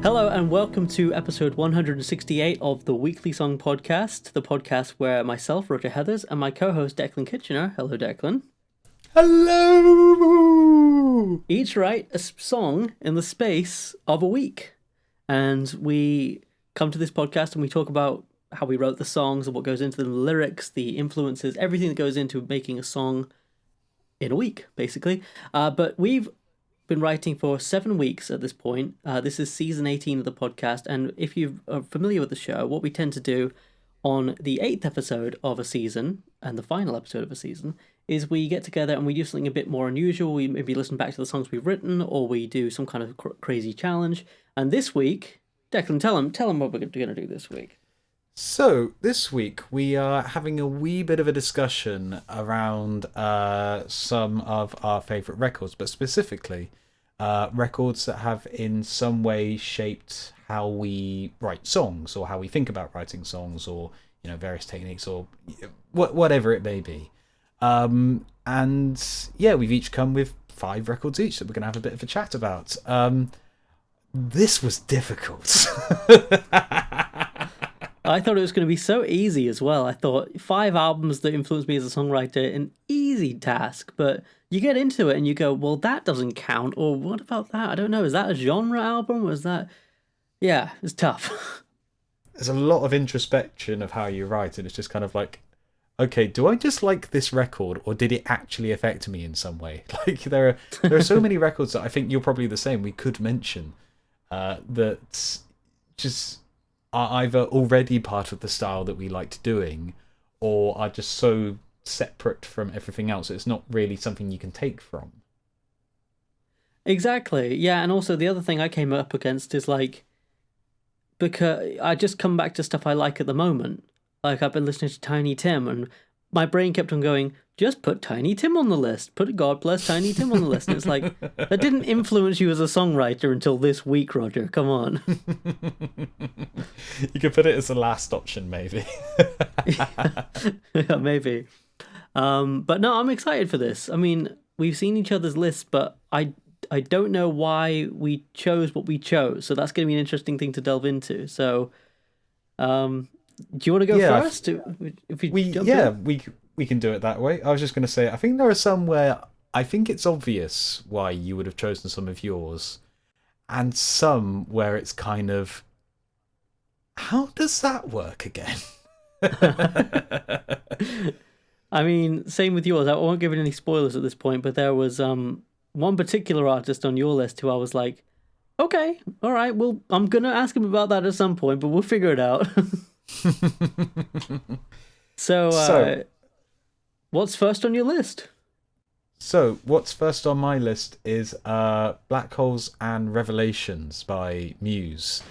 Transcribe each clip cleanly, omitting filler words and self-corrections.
Hello and welcome to episode 168 of the Weekly Song Podcast, the podcast where myself, Roger Heathers, and my co-host Declan Kitchener, hello Declan, Hello! each write a song in the space of a week. And we come to this podcast and we talk about how we wrote the songs and what goes into the lyrics, the influences, everything that goes into making a song in a week, basically. But we've been writing for 7 weeks at this point. This is season 18 of the podcast, and if you are familiar with the show, what we tend to do on the 8th episode of a season, and the final episode of a season, is we get together and we do something a bit more unusual. We maybe listen back to the songs we've written, or we do some kind of crazy challenge. And this week, Declan, tell them what we're going to do this week. So, this week we are having a wee bit of a discussion around some of our favourite records, but specifically records that have in some way shaped how we write songs, or how we think about writing songs, or various techniques, or whatever it may be. And yeah, we've each come with 5 records each that we're going to have a bit of a chat about. This was difficult. I thought it was going to be so easy as well. I thought 5 albums that influenced me as a songwriter, an easy task, but you get into it and you go, well, that doesn't count, or what about that? I don't know. Is that a genre album? Was that... Yeah, it's tough. There's a lot of introspection of how you write, and it's just kind of like, okay, do I just like this record, or did it actually affect me in some way? Like, there are so many records that I think you're probably the same, we could mention, that just are either already part of the style that we liked doing, or are just so separate from everything else it's not really something you can take from. Exactly, yeah, and also the other thing I came up against is like, because I just come back to stuff I like at the moment. Like, I've been listening to Tiny Tim, and my brain kept on going, just put Tiny Tim on the list. Put God Bless Tiny Tim on the list. And it's like, that didn't influence you as a songwriter until this week, Roger. Come on. You could put it as the last option, maybe. Yeah, maybe. But no, I'm excited for this. I mean, we've seen each other's lists, but I don't know why we chose what we chose. So that's going to be an interesting thing to delve into. So, do you want to go first? If we can do it that way. I was just going to say, I think there are some where I think it's obvious why you would have chosen some of yours, and some where it's kind of, how does that work again? I mean, same with yours. I won't give it any spoilers at this point, but there was one particular artist on your list who I was like, okay, all right, well, I'm going to ask him about that at some point, but we'll figure it out. So, what's first on your list? So, what's first on my list is Black Holes and Revelations by Muse.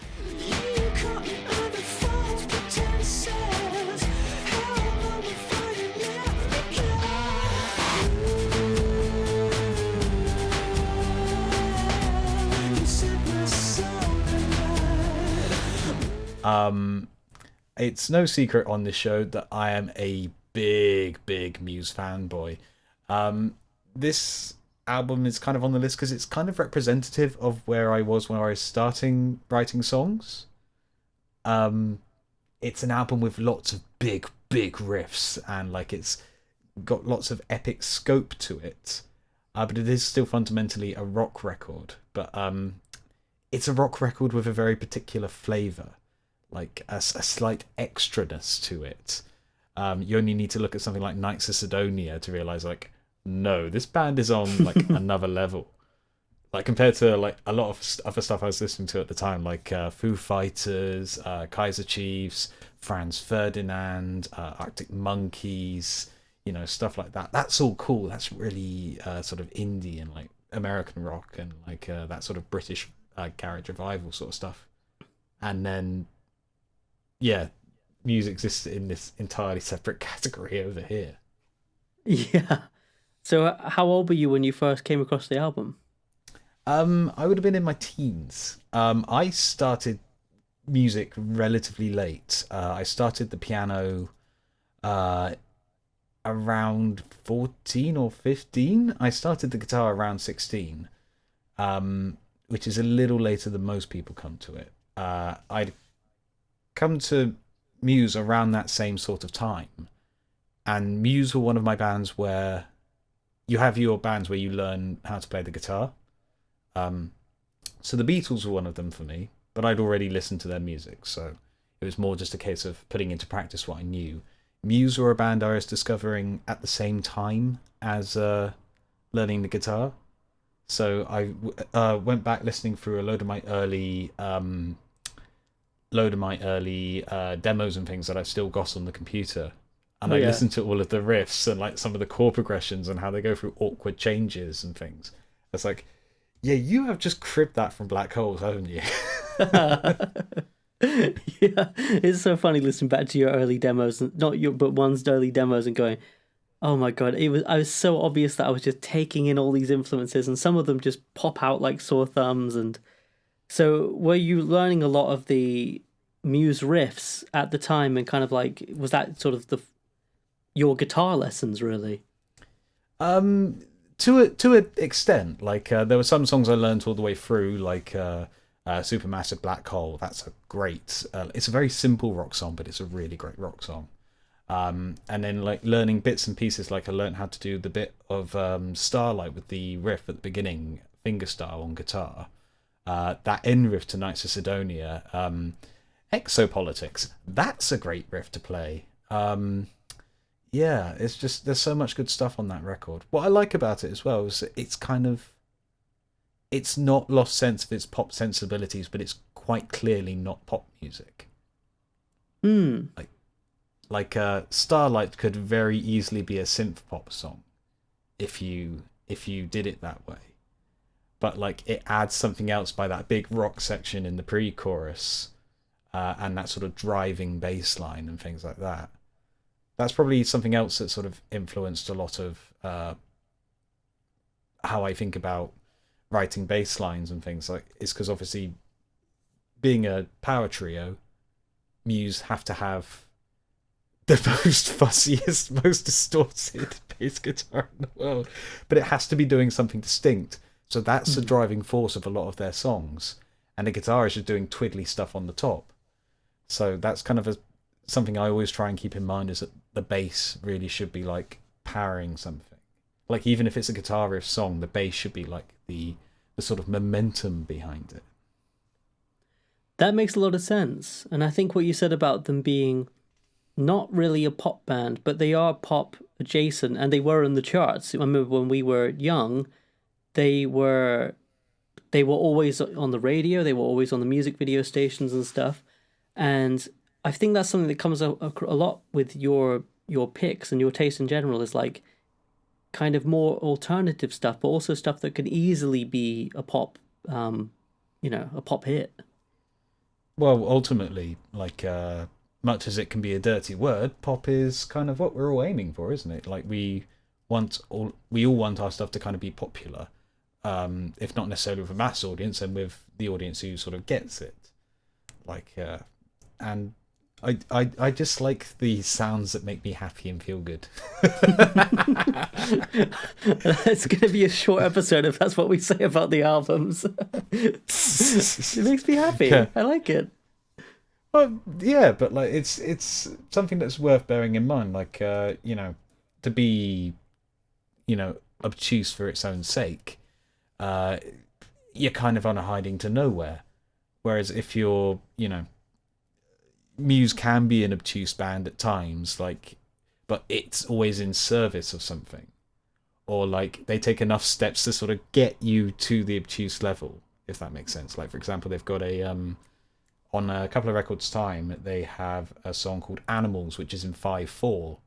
It's no secret on this show that I am a big Muse fanboy. This album is kind of on the list because it's kind of representative of where I was when I was starting writing songs. It's an album with lots of big riffs, and like it's got lots of epic scope to it. But it is still fundamentally a rock record. But it's a rock record with a very particular flavour. Like a slight extraness to it. You only need to look at something like Knights of Sidonia to realise, like, no, this band is on like another level. Like, compared to like a lot of other stuff I was listening to at the time, like Foo Fighters, Kaiser Chiefs, Franz Ferdinand, Arctic Monkeys, stuff like that. That's all cool. That's really sort of indie and like American rock, and like that sort of British garage revival sort of stuff. And then, yeah, music exists in this entirely separate category over here. Yeah. So how old were you when you first came across the album? I would have been in my teens. I started music relatively late. I started the piano around 14 or 15. I started the guitar around 16. which is a little later than most people come to it. I'd come to Muse around that same sort of time, and Muse were one of my bands where you have your bands where you learn how to play the guitar. So the Beatles were one of them for me, but I'd already listened to their music, so it was more just a case of putting into practice what I knew. Muse were a band I was discovering at the same time as learning the guitar. So I went back listening through a load of my early demos and things that I've still got on the computer. And I listened to all of the riffs and like some of the chord progressions and how they go through awkward changes and things. It's like, yeah, you have just cribbed that from Black Holes, haven't you? Yeah, it's so funny listening back to your early demos, but one's early demos, and going, "Oh my god!" I was so obvious that I was just taking in all these influences, and some of them just pop out like sore thumbs. And so, were you learning a lot of the Muse riffs at the time, and kind of like, was that sort of your guitar lessons really? To an extent, like there were some songs I learned all the way through, like Supermassive Black Hole. That's a great. It's a very simple rock song, but it's a really great rock song. And then like learning bits and pieces, like I learned how to do the bit of Starlight with the riff at the beginning, fingerstyle on guitar. That end riff to Knights of Sidonia, Exopolitics. That's a great riff to play. Yeah, it's just there's so much good stuff on that record. What I like about it as well is it's not lost sense of its pop sensibilities, but it's quite clearly not pop music. Like Starlight could very easily be a synth pop song if you did it that way. But like it adds something else by that big rock section in the pre-chorus and that sort of driving bass line and things like that. That's probably something else that sort of influenced a lot of how I think about writing bass lines and things. Like, it's because obviously being a power trio, Muse have to have the most fussiest, most distorted bass guitar in the world, but it has to be doing something distinct. So that's the driving force of a lot of their songs, and the guitar is just doing twiddly stuff on the top. So that's kind of something I always try and keep in mind, is that the bass really should be like powering something. Like even if it's a guitar riff song, the bass should be like the sort of momentum behind it. That makes a lot of sense. And I think what you said about them being not really a pop band, but they are pop adjacent, and they were in the charts. I remember when we were young, they were always on the radio, they were always on the music video stations and stuff. And I think that's something that comes a lot with your picks and your taste in general, is like kind of more alternative stuff, but also stuff that could easily be a pop, a pop hit. Well, ultimately, like much as it can be a dirty word, pop is kind of what we're all aiming for, isn't it? Like we all want our stuff to kind of be popular, if not necessarily with a mass audience, and with the audience who sort of gets it. Like, and I just like the sounds that make me happy and feel good. It's going to be a short episode if that's what we say about the albums. It makes me happy. Yeah. I like it. Well, yeah, but like it's something that's worth bearing in mind. Like, to be, obtuse for its own sake, you're kind of on a hiding to nowhere. Whereas if you're, Muse can be an obtuse band at times, like, but it's always in service of something, or like they take enough steps to sort of get you to the obtuse level, if that makes sense. Like, for example, they've got on a couple of records time, they have a song called Animals, which is in 5/4,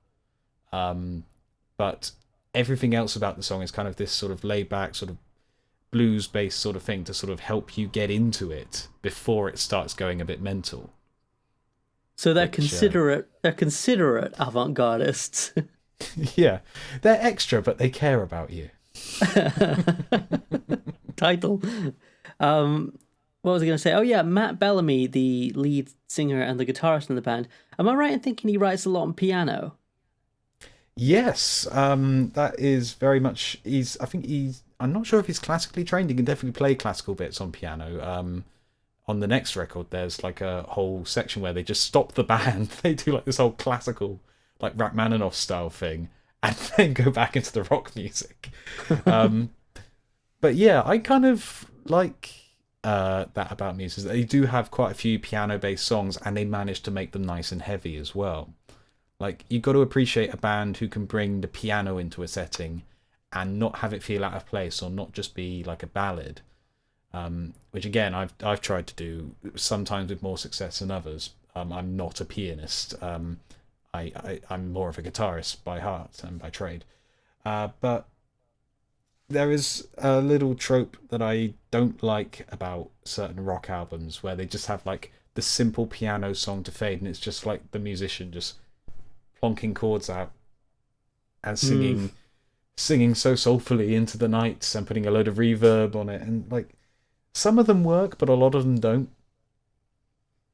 but everything else about the song is kind of this sort of laid back, sort of blues based sort of thing to sort of help you get into it before it starts going a bit mental. So they're considerate avant-gardists. Yeah, they're extra, but they care about you. Title. What was I going to say? Oh yeah, Matt Bellamy, the lead singer and the guitarist in the band. Am I right in thinking he writes a lot on piano? Yes, that is very much. I think I'm not sure if he's classically trained. He can definitely play classical bits on piano. On the next record, there's like a whole section where they just stop the band. They do like this whole classical, like Rachmaninoff style thing, and then go back into the rock music. But yeah, I kind of like that about Muse, is that they do have quite a few piano-based songs, and they manage to make them nice and heavy as well. Like, you've got to appreciate a band who can bring the piano into a setting and not have it feel out of place, or not just be like a ballad. Which again, I've tried to do, sometimes with more success than others. I'm not a pianist. I'm more of a guitarist by heart and by trade. But there is a little trope that I don't like about certain rock albums, where they just have like the simple piano song to fade, and it's just like the musician just plonking chords out and singing so soulfully into the night and putting a load of reverb on it, and like some of them work, but a lot of them don't.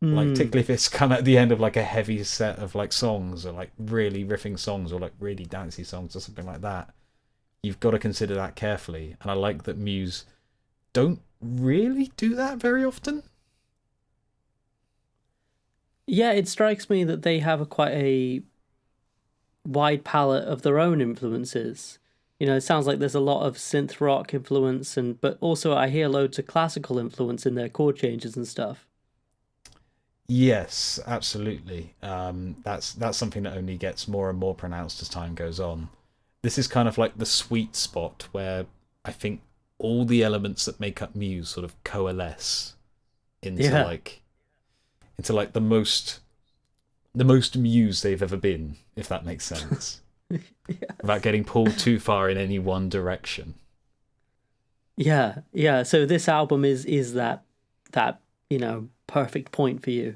Like Tickly Fists come at the end of like a heavy set of like songs, or like really riffing songs, or like really dancey songs, or something like that. You've got to consider that carefully, and I like that Muse don't really do that very often. Yeah, it strikes me that they have quite a wide palette of their own influences. You know, it sounds like there's a lot of synth rock influence, but also I hear loads of classical influence in their chord changes and stuff. Yes, absolutely. That's something that only gets more and more pronounced as time goes on. This is kind of like the sweet spot where I think all the elements that make up Muse sort of coalesce into like the most Muse they've ever been, if that makes sense. Without getting pulled too far in any one direction. Yeah. So this album is that perfect point for you.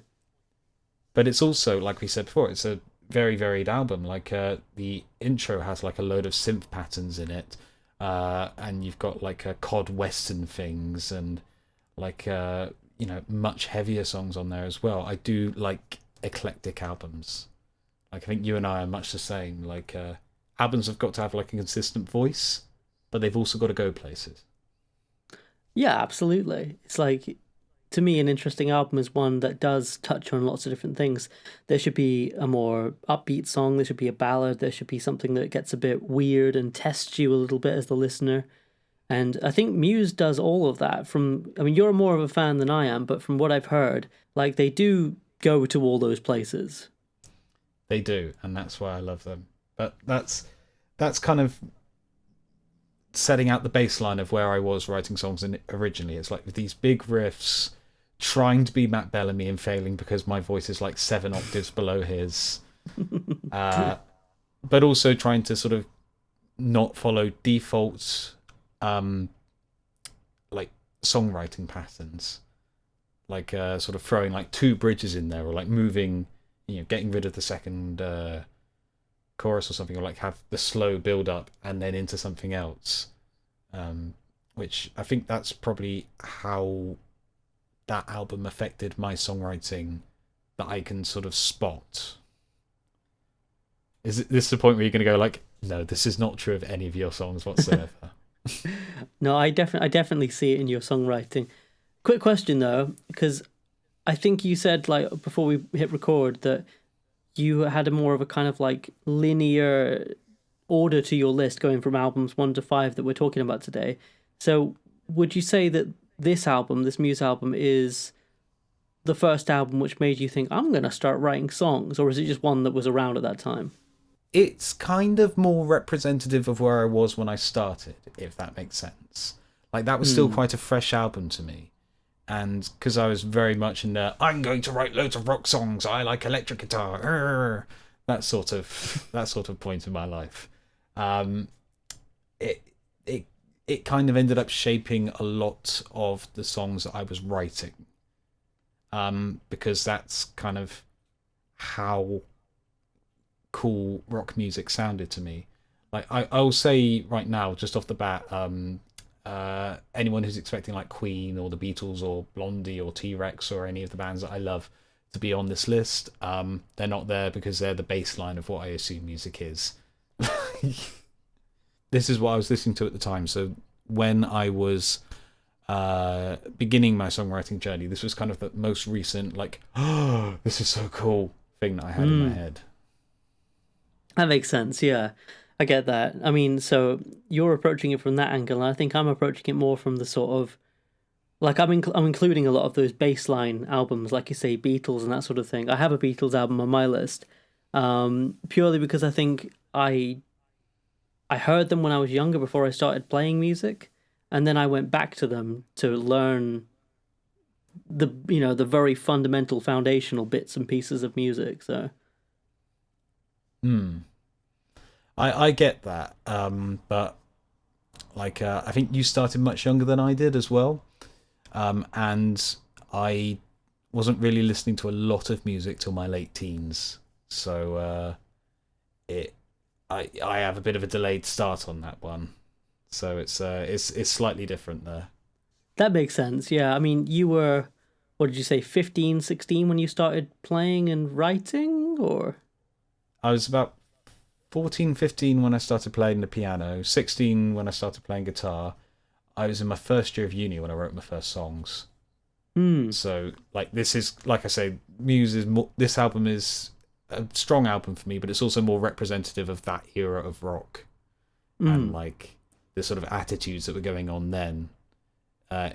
But it's also, like we said before, it's a very varied album. Like the intro has like a load of synth patterns in it, and you've got like cod western things, and like much heavier songs on there as well. I do like eclectic albums. Like, I think you and I are much the same. Like, albums have got to have like a consistent voice, but they've also got to go places. Yeah, absolutely. It's like, to me, an interesting album is one that does touch on lots of different things. There should be a more upbeat song, there should be a ballad, there should be something that gets a bit weird and tests you a little bit as the listener. And I think Muse does all of that. You're more of a fan than I am, but from what I've heard, like, they do go to all those places. They do, and that's why I love them. But that's kind of setting out the baseline of where I was writing songs originally. It's like with these big riffs, trying to be Matt Bellamy and failing because my voice is like 7 octaves below his. But also trying to sort of not follow default like songwriting patterns. Like sort of throwing like 2 bridges in there, or like moving, getting rid of the second chorus or something, or like have the slow build up and then into something else. Which I think that's probably how that album affected my songwriting, that I can sort of spot. Is this the point where you're going to go like, no, this is not true of any of your songs whatsoever? No, I definitely see it in your songwriting. Quick question though, because I think you said, like, before we hit record, that you had a more of a kind of like linear order to your list, going from albums 1 to 5 that we're talking about today. So would you say that this Muse album, is the first album which made you think, I'm going to start writing songs, or is it just one that was around at that time? It's kind of more representative of where I was when I started, if that makes sense. Like, that was still quite a fresh album to me. And because I was very much in the, I'm going to write loads of rock songs, I like electric guitar, that sort of point in my life. It kind of ended up shaping a lot of the songs that I was writing, because that's kind of how cool rock music sounded to me. Like, I'll say right now, just off the bat, anyone who's expecting like Queen or the Beatles or Blondie or T-Rex or any of the bands that I love to be on this list, they're not there, because they're the baseline of what I assume music is. This is what I was listening to at the time, so when I was beginning my songwriting journey. This was kind of the most recent, like, oh, this is so cool thing that I had in my head. That makes sense, yeah. I get that. I mean, so you're approaching it from that angle, and I think I'm approaching it more from the sort of, like, I'm including a lot of those baseline albums, like you say, Beatles and that sort of thing. I have a Beatles album on my list, purely because I think I heard them when I was younger before I started playing music, and then I went back to them to learn the very fundamental foundational bits and pieces of music. So I get that, but like I think you started much younger than I did as well, and I wasn't really listening to a lot of music till my late teens, so I have a bit of a delayed start on that one, so it's slightly different there. that makes sense. Yeah, I mean, you were, what did you say, 15, 16 when you started playing and writing, or? I was about 14, 15 when I started playing the piano, 16 when I started playing guitar. I was in my first year of uni when I wrote my first songs. So, like, this is, like I say, Muse is more, this album is a strong album for me, but it's also more representative of that era of rock and, like, the sort of attitudes that were going on then.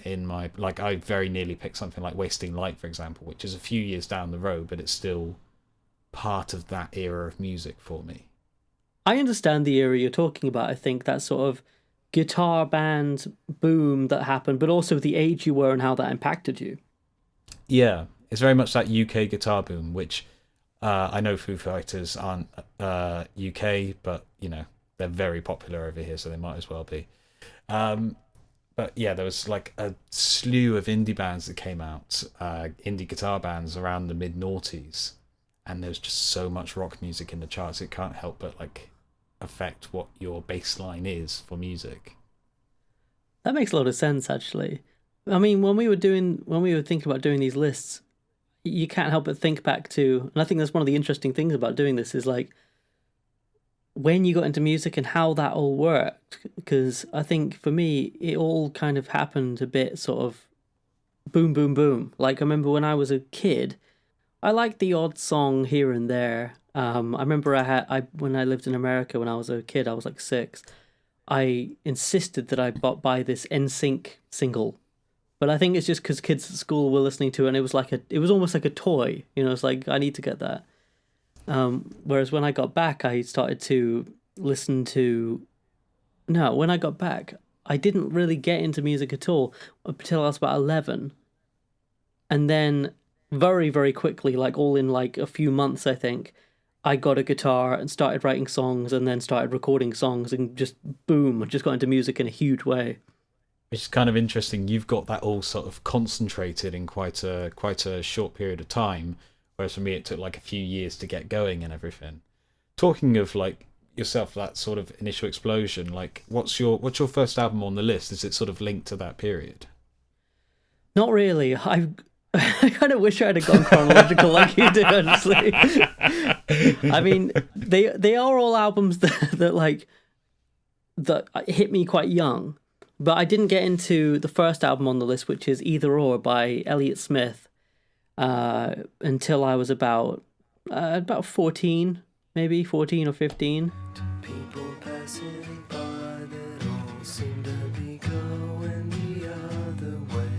In my, like, I very nearly picked something like Wasting Light, for example, which is a few years down the road, but it's still part of that era of music for me. I understand the era you're talking about. I think that sort of guitar band boom that happened, but also the age you were and how that impacted you. Yeah, it's very much that UK guitar boom, which I know Foo Fighters aren't UK, but, you know, they're very popular over here, so they might as well be. But yeah, there was like a slew of indie bands that came out, indie guitar bands around the mid-noughties, and there's just so much rock music in the charts, it can't help but, like, affect what your baseline is for music. That makes a lot of sense, actually. I mean, when we were thinking about doing these lists, you can't help but think back to, and I think that's one of the interesting things about doing this is like when you got into music and how that all worked. Because I think for me, it all kind of happened a bit sort of boom, boom, boom. Like I remember when I was a kid, I liked the odd song here and there. I remember when I lived in America when I was a kid, I was like 6. I insisted that I buy this NSYNC single, but I think it's just because kids at school were listening to it, and it was almost like a toy. You know, it's like I need to get that. Whereas when I got back, I started to listen to. No, when I got back, I didn't really get into music at all until I was about 11, and then very, very quickly, like all in like a few months, I think, I got a guitar and started writing songs and then started recording songs and just boom, I just got into music in a huge way. Which is kind of interesting. You've got that all sort of concentrated in quite a short period of time, whereas for me it took like a few years to get going and everything. Talking of like yourself, that sort of initial explosion, like what's your first album on the list? Is it sort of linked to that period? Not really. I kind of wish I had gone chronological like you did, honestly. I mean, they are all albums that hit me quite young, but I didn't get into the first album on the list, which is Either Or by Elliott Smith, until I was about 14, maybe 14 or 15. People passing by that all seem to be going the other way.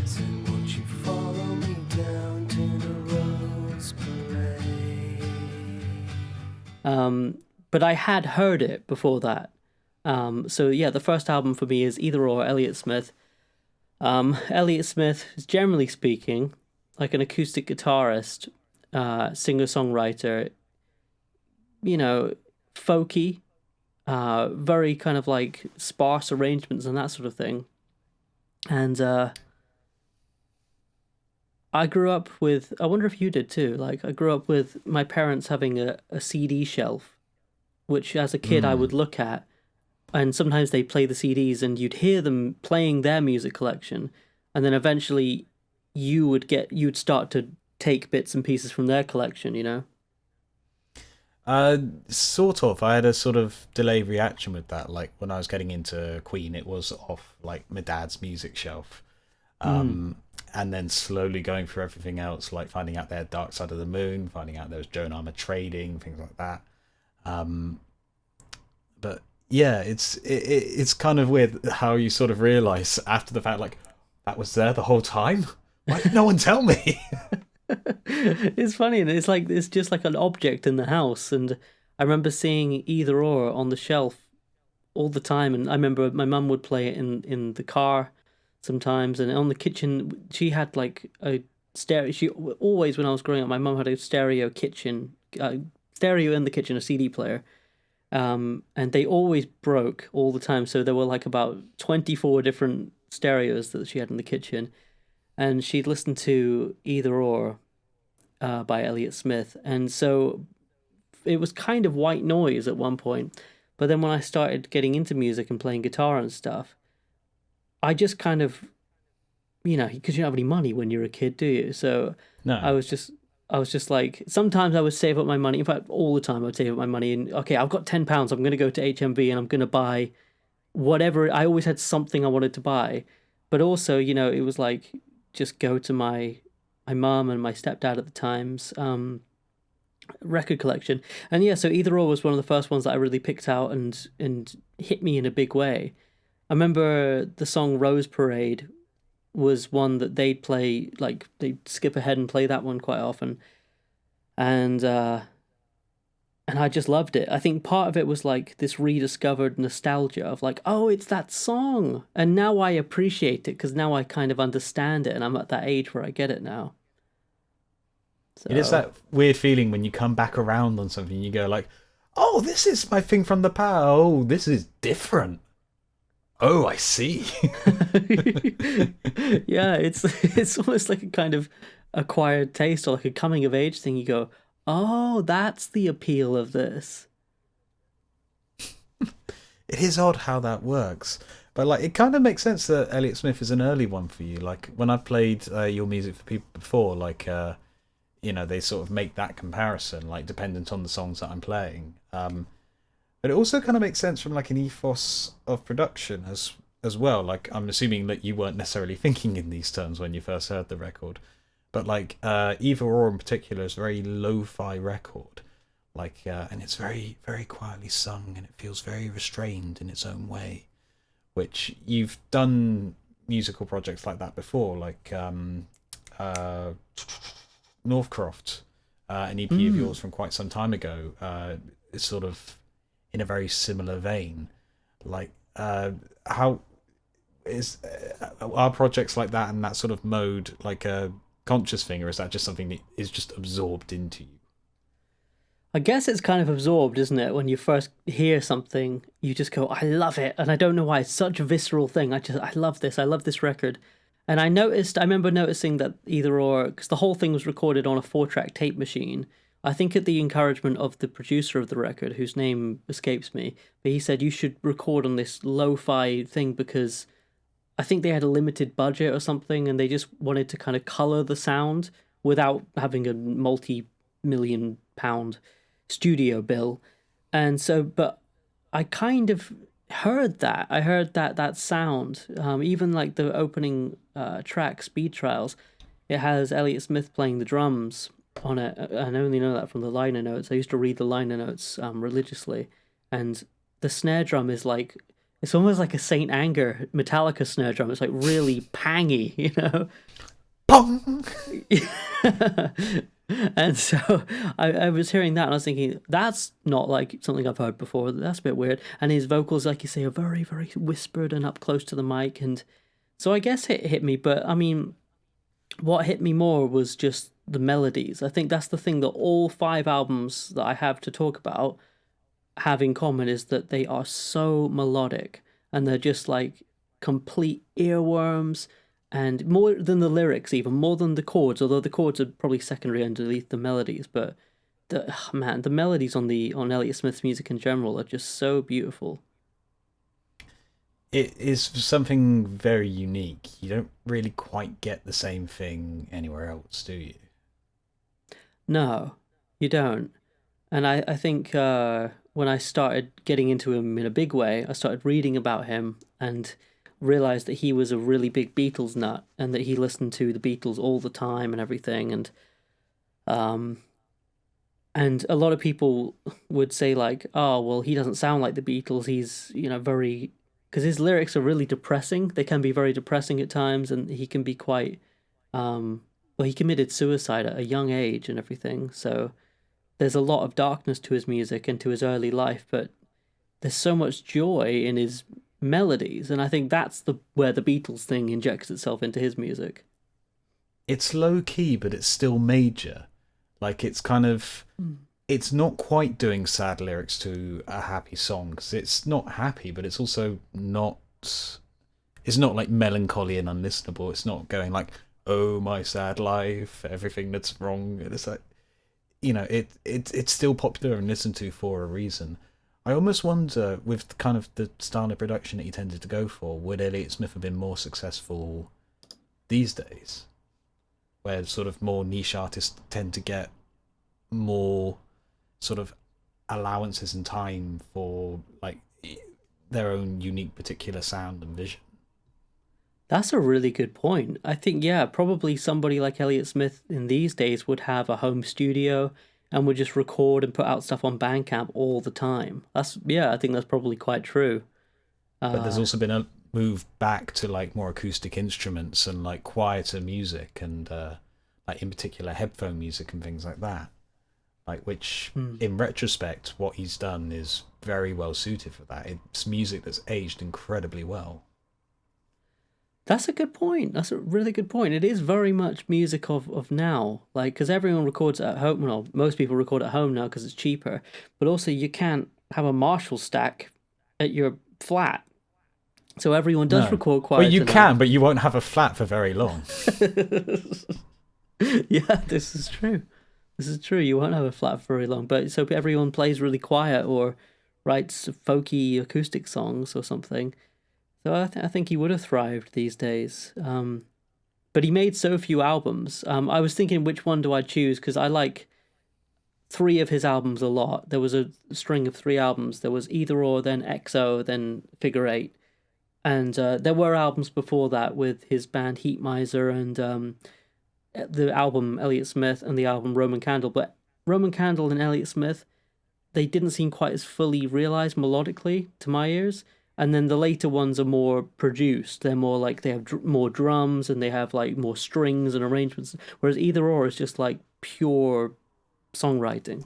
Said, won't you follow me down to the Rose Parade? But I had heard it before that. So yeah, the first album for me is Either Or, Elliott Smith. Elliott Smith is, generally speaking, like an acoustic guitarist, singer-songwriter, you know, folky, very kind of like sparse arrangements and that sort of thing. And I grew up with, I wonder if you did too, like I grew up with my parents having a CD shelf, which as a kid I would look at, and sometimes they'd play the CDs and you'd hear them playing their music collection, and then eventually you'd start to take bits and pieces from their collection, you know? Sort of. I had a sort of delayed reaction with that. Like when I was getting into Queen, it was off like my dad's music shelf. Um, and then slowly going through everything else, like finding out they had Dark Side of the Moon, finding out there was Joan Armour Trading, things like that. Um, but yeah, it's kind of weird how you sort of realise after the fact, like that was there the whole time. Why did no one tell me? It's funny, and it's like it's just like an object in the house. And I remember seeing Either Or on the shelf all the time. And I remember my mum would play it in the car sometimes, and on the kitchen she had like a stereo. She always, when I was growing up, my mum had a stereo kitchen, stereo in the kitchen, a CD player. And they always broke all the time. So there were like about 24 different stereos that she had in the kitchen, and she'd listen to Either Or by Elliott Smith. And so it was kind of white noise at one point. But then when I started getting into music and playing guitar and stuff, I just kind of, because you don't have any money when you're a kid, do you? So No. I was just like, sometimes I would save up my money. In fact, all the time I would save up my money. And okay, I've got £10. I'm going to go to HMV and I'm going to buy whatever. I always had something I wanted to buy. But also, it was like, just go to my mum and my stepdad at the time's record collection. And yeah, so Either Or was one of the first ones that I really picked out and hit me in a big way. I remember the song Rose Parade was one that they'd play, like they'd skip ahead and play that one quite often. And I just loved it. I think part of it was like this rediscovered nostalgia of like, oh, it's that song. And now I appreciate it because now I kind of understand it and I'm at that age where I get it now. So, It is that weird feeling when you come back around on something, you go like, oh, this is my thing from the past. Oh, this is different. Oh, I see. yeah, it's almost like a kind of acquired taste or like a coming of age thing. You go, oh, that's the appeal of this. It is odd how that works. But like, it kind of makes sense that Elliott Smith is an early one for you. Like when I've played your music for people before, like they sort of make that comparison, like dependent on the songs that I'm playing. But it also kind of makes sense from like an ethos of production as well. Like I'm assuming that you weren't necessarily thinking in these terms when you first heard the record, but like Either Or in particular is a very lo-fi record. Like and it's very, very quietly sung and it feels very restrained in its own way. Which you've done musical projects like that before, like Northcroft, an EP of yours from quite some time ago. It's sort of in a very similar vein. Like, how is are projects like that and that sort of mode like a conscious thing, or is that just something that is just absorbed into you? I guess it's kind of absorbed, isn't it? When you first hear something, you just go, I love it. And I don't know why. It's such a visceral thing. I love this. I love this record. And I remember noticing that Either Or, because the whole thing was recorded on a 4-track tape machine. I think at the encouragement of the producer of the record, whose name escapes me, but he said you should record on this lo-fi thing because I think they had a limited budget or something and they just wanted to kind of colour the sound without having a multi-million-pound studio bill. And so, but I kind of heard that. I heard that sound. Even like the opening track, Speed Trials, it has Elliott Smith playing the drums on it. I only know that from the liner notes. I used to read the liner notes religiously. And the snare drum is like, it's almost like a Saint Anger Metallica snare drum. It's like really pangy, Pong! And so I was hearing that and I was thinking, that's not like something I've heard before. That's a bit weird. And his vocals, like you say, are very, very whispered and up close to the mic. And so I guess it hit me. But I mean, what hit me more was just the melodies. I think that's the thing that all 5 albums that I have to talk about have in common, is that they are so melodic and they're just like complete earworms. And more than the lyrics, even more than the chords, although the chords are probably secondary underneath the melodies. But the melodies on Elliott Smith's music in general are just so beautiful. It is something very unique. You don't really quite get the same thing anywhere else, do you? No, you don't. And I think when I started getting into him in a big way, I started reading about him and realized that he was a really big Beatles nut and that he listened to the Beatles all the time and everything. And a lot of people would say like, oh, well, he doesn't sound like the Beatles. He's, very... Because his lyrics are really depressing. They can be very depressing at times, and he can be quite... well, he committed suicide at a young age and everything, so there's a lot of darkness to his music and to his early life, but there's so much joy in his melodies, and I think that's where the Beatles thing injects itself into his music. It's low key, but it's still major. Like, it's kind of... It's not quite doing sad lyrics to a happy song, because it's not happy, but it's also not... It's not, like, melancholy and unlistenable. It's not going like, oh, my sad life, everything that's wrong. It's like... it's still popular and listened to for a reason. I almost wonder, with kind of the style of production that he tended to go for, would Elliott Smith have been more successful these days? Where sort of more niche artists tend to get more sort of allowances and time for like their own unique particular sound and vision. That's a really good point. I think, yeah, probably somebody like Elliott Smith in these days would have a home studio and would just record and put out stuff on Bandcamp all the time. I think that's probably quite true. But there's also been a move back to like more acoustic instruments and like quieter music and like in particular headphone music and things like that. Like which in retrospect, what he's done is very well suited for that. It's music that's aged incredibly well. That's a good point. That's a really good point. It is very much music of now. Like, because everyone records at home. Well, most people record at home now because it's cheaper. But also, you can't have a Marshall stack at your flat. So everyone does record quite. Well, you can, but you won't have a flat for very long. Yeah, this is true. This is true. You won't have a flat for very long. But so everyone plays really quiet or writes folky acoustic songs or something. So I think he would have thrived these days. But he made so few albums. I was thinking, which one do I choose? Because I like 3 of his albums a lot. There was a string of 3 albums. There was Either Or, then XO, then Figure 8. And there were albums before that with his band Heat Miser and the album Elliott Smith and the album Roman Candle. But Roman Candle and Elliott Smith, they didn't seem quite as fully realised melodically to my ears. And then the later ones are more produced. They're more like they have more drums and they have like more strings and arrangements. Whereas Either Or is just like pure songwriting.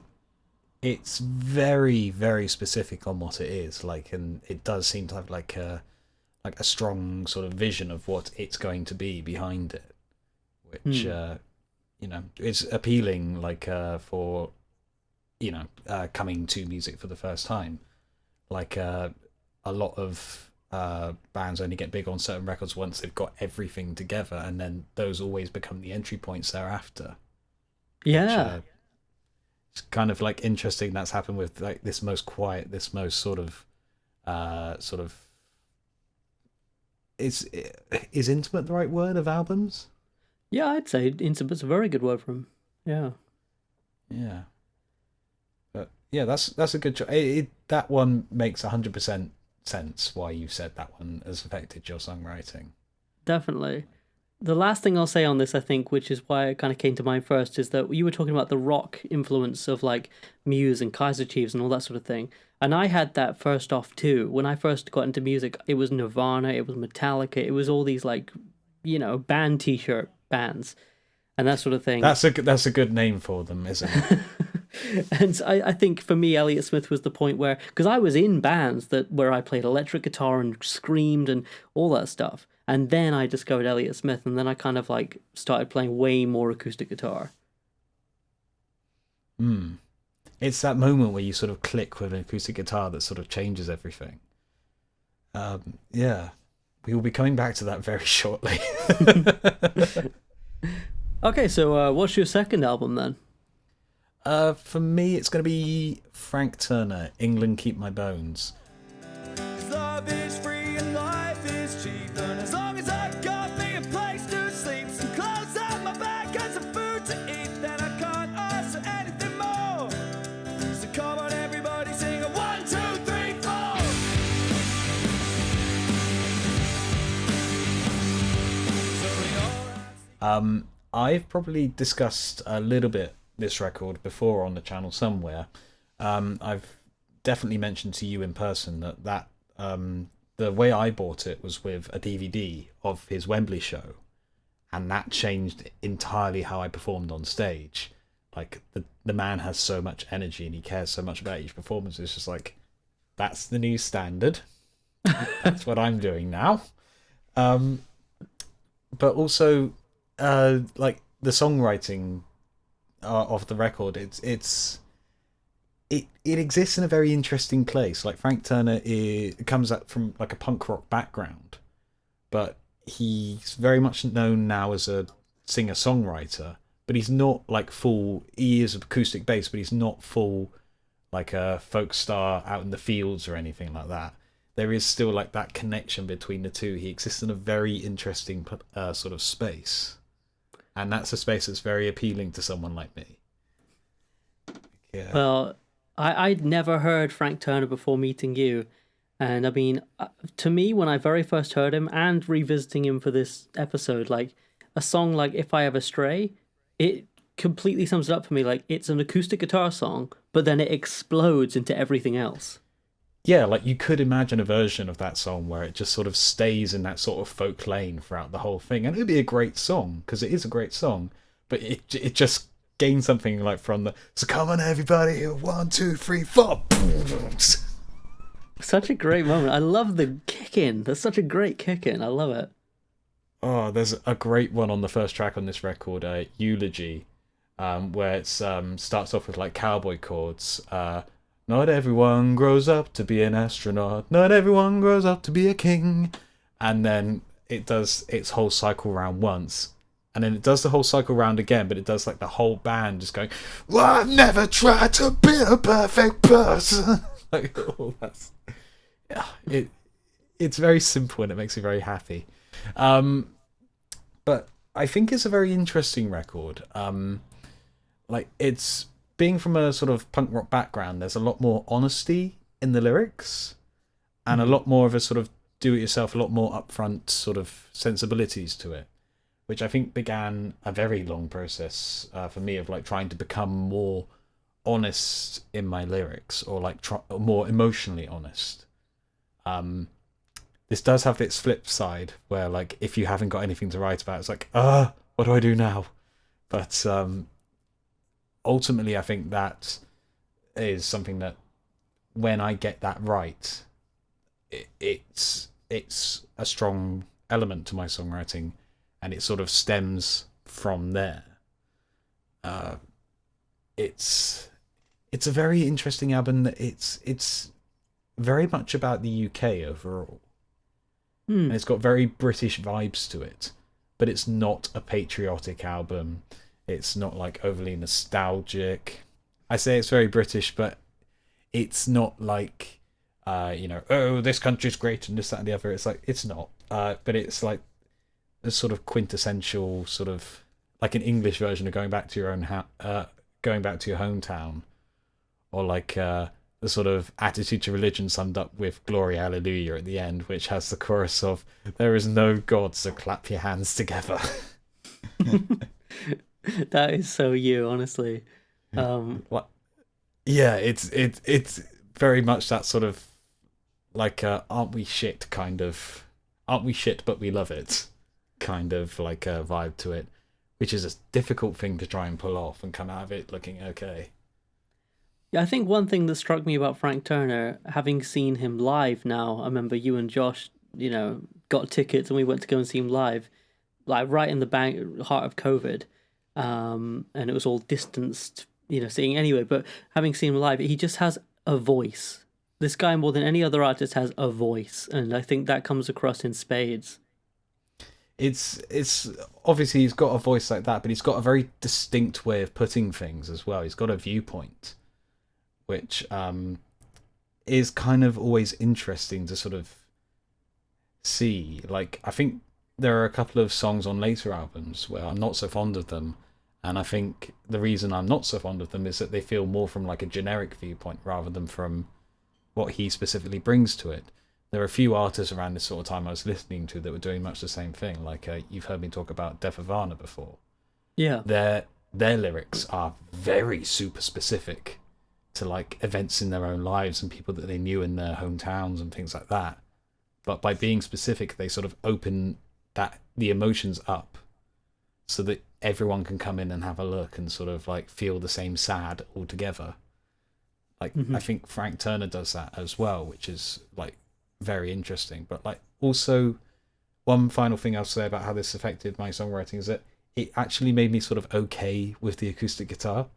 It's very, very specific on what it is. Like, and it does seem to have like a strong sort of vision of what it's going to be behind it, which it's appealing. Like for coming to music for the first time, like. A lot of bands only get big on certain records once they've got everything together, and then those always become the entry points thereafter. Yeah, which, it's kind of like interesting that's happened with like this most quiet, this most sort of is intimate the right word of albums? Yeah, I'd say intimate's a very good word for him. Yeah. Yeah. But yeah, that's a good choice. That one makes 100% sense why you said that one has affected your songwriting. Definitely. The last thing I'll say on this, I think, which is why it kind of came to mind first, is that you were talking about the rock influence of like Muse and Kaiser Chiefs and all that sort of thing. And I had that first off too. When I first got into music, it was Nirvana, it was Metallica, it was all these like, band t-shirt bands and that sort of thing. That's a good name for them, isn't it? And I think for me, Elliott Smith was the point where, because I was in bands where I played electric guitar and screamed and all that stuff. And then I discovered Elliott Smith, and then I kind of like started playing way more acoustic guitar. It's that moment where you sort of click with an acoustic guitar that sort of changes everything. Yeah, we will be coming back to that very shortly. Okay, so what's your second album then? For me, it's going to be Frank Turner, England Keep My Bones. Love is free and life is cheap, and as long as I got me a place to sleep, some clothes on my back and some food to eat, then I can't ask for anything more. So I've probably discussed a little bit this record before on the channel somewhere. I've definitely mentioned to you in person that the way I bought it was with a DVD of his Wembley show, and that changed entirely how I performed on stage. Like, the man has so much energy and he cares so much about each performance. It's just like, that's the new standard. That's what I'm doing now. But also, like, the songwriting of the record, it exists in a very interesting place. Like, Frank Turner comes up from like a punk rock background, but he's very much known now as a singer-songwriter. But he's not like full. He is acoustic bass, but he's not full like a folk star out in the fields or anything like that. There is still like that connection between the two. He exists in a very interesting sort of space, and that's a space that's very appealing to someone like me. Yeah. Well, I'd never heard Frank Turner before meeting you. And I mean, to me, when I very first heard him and revisiting him for this episode, like a song like If I Ever Stray, it completely sums it up for me. Like, it's an acoustic guitar song, but then it explodes into everything else. Yeah, like you could imagine a version of that song where it just sort of stays in that sort of folk lane throughout the whole thing. And it would be a great song, because it is a great song, but it just gains something like from the, so come on everybody, 1, 2, 3, 4. Such a great moment. I love the kick in. There's such a great kick in. I love it. Oh, there's a great one on the first track on this record, Eulogy, where it starts off with like cowboy chords. Not everyone grows up to be an astronaut. Not everyone grows up to be a king. And then it does its whole cycle round once. And then it does the whole cycle round again, but it does like the whole band just going, well, I've never tried to be a perfect person. Like, oh, that's... Yeah, it's very simple and it makes me very happy. But I think it's a very interesting record. Like, it's being from a sort of punk rock background, there's a lot more honesty in the lyrics and a lot more of a sort of do-it-yourself, a lot more upfront sort of sensibilities to it, which I think began a very long process for me of like trying to become more honest in my lyrics, or like more emotionally honest. This does have its flip side where like if you haven't got anything to write about, it's like, what do I do now? But ultimately I think that is something that when I get that right, it's a strong element to my songwriting, and it sort of stems from there. It's a very interesting album. It's very much about the UK overall. And it's got very British vibes to it, but it's not a patriotic album. It's not like overly nostalgic. I say it's very British, but it's not like, oh, this country's great and this, that, and the other. It's like, it's not. But it's like a sort of quintessential sort of like an English version of going back to your own going back to your hometown, or like the sort of attitude to religion summed up with Glory Hallelujah at the end, which has the chorus of there is no God, so clap your hands together. That is so you, honestly. Yeah, it's very much that sort of like aren't we shit but we love it kind of like a vibe to it, which is a difficult thing to try and pull off and come out of it looking okay. Yeah, I think one thing that struck me about Frank Turner, having seen him live now, I remember you and Josh, got tickets and we went to go and see him live, like right in the heart of COVID. And it was all distanced, seeing anyway. But having seen him live, he just has a voice. This guy, more than any other artist, has a voice. And I think that comes across in spades. It's obviously he's got a voice like that, but he's got a very distinct way of putting things as well. He's got a viewpoint, which is kind of always interesting to sort of see. Like, I think there are a couple of songs on later albums where I'm not so fond of them, and I think the reason I'm not so fond of them is that they feel more from like a generic viewpoint rather than from what he specifically brings to it. there are a few artists around this sort of time I was listening to that were doing much the same thing. Like you've heard me talk about Def Havana before. Yeah. Their lyrics are very super specific to like events in their own lives and people that they knew in their hometowns and things like that. But by being specific, they sort of open the emotions up so that everyone can come in and have a look and sort of like feel the same sad all together. Like I think Frank Turner does that as well, which is like very interesting. But like also one final thing I'll say about how this affected my songwriting is that it actually made me sort of okay with the acoustic guitar.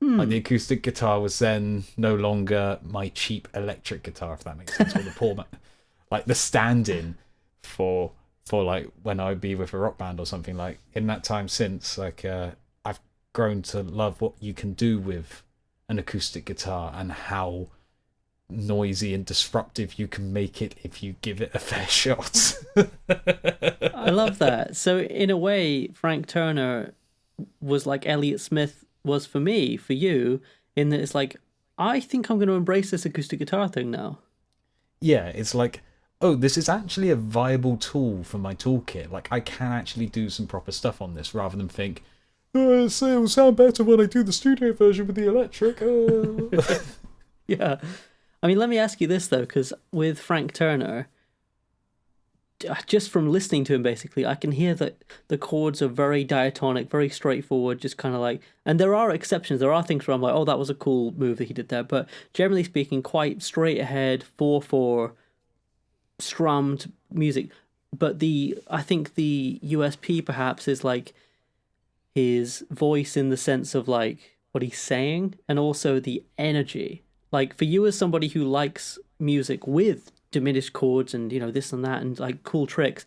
Like the acoustic guitar was then no longer my cheap electric guitar, if that makes sense, or the poor like the stand-in for like when I would be with a rock band or something. Like in that time since, like I've grown to love what you can do with an acoustic guitar and how noisy and disruptive you can make it if you give it a fair shot. I love that. So in a way, Frank Turner was like Elliott Smith was for me, for you, in that it's like, I think I'm going to embrace this acoustic guitar thing now. Yeah, it's like, oh, this is actually a viable tool for my toolkit. Like, I can actually do some proper stuff on this rather than think, oh, it'll sound better when I do the studio version with the electric. Yeah. I mean, let me ask you this, though, because with Frank Turner, just from listening to him, basically, I can hear that the chords are very diatonic, very straightforward, just kind of like... And there are exceptions. There are things where I'm like, oh, that was a cool move that he did there. But generally speaking, quite straight ahead, 4/4, strummed music. But I think the USP, perhaps, is like his voice in the sense of like what he's saying and also the energy. Like for you as somebody who likes music with diminished chords and, you know, this and that and like cool tricks,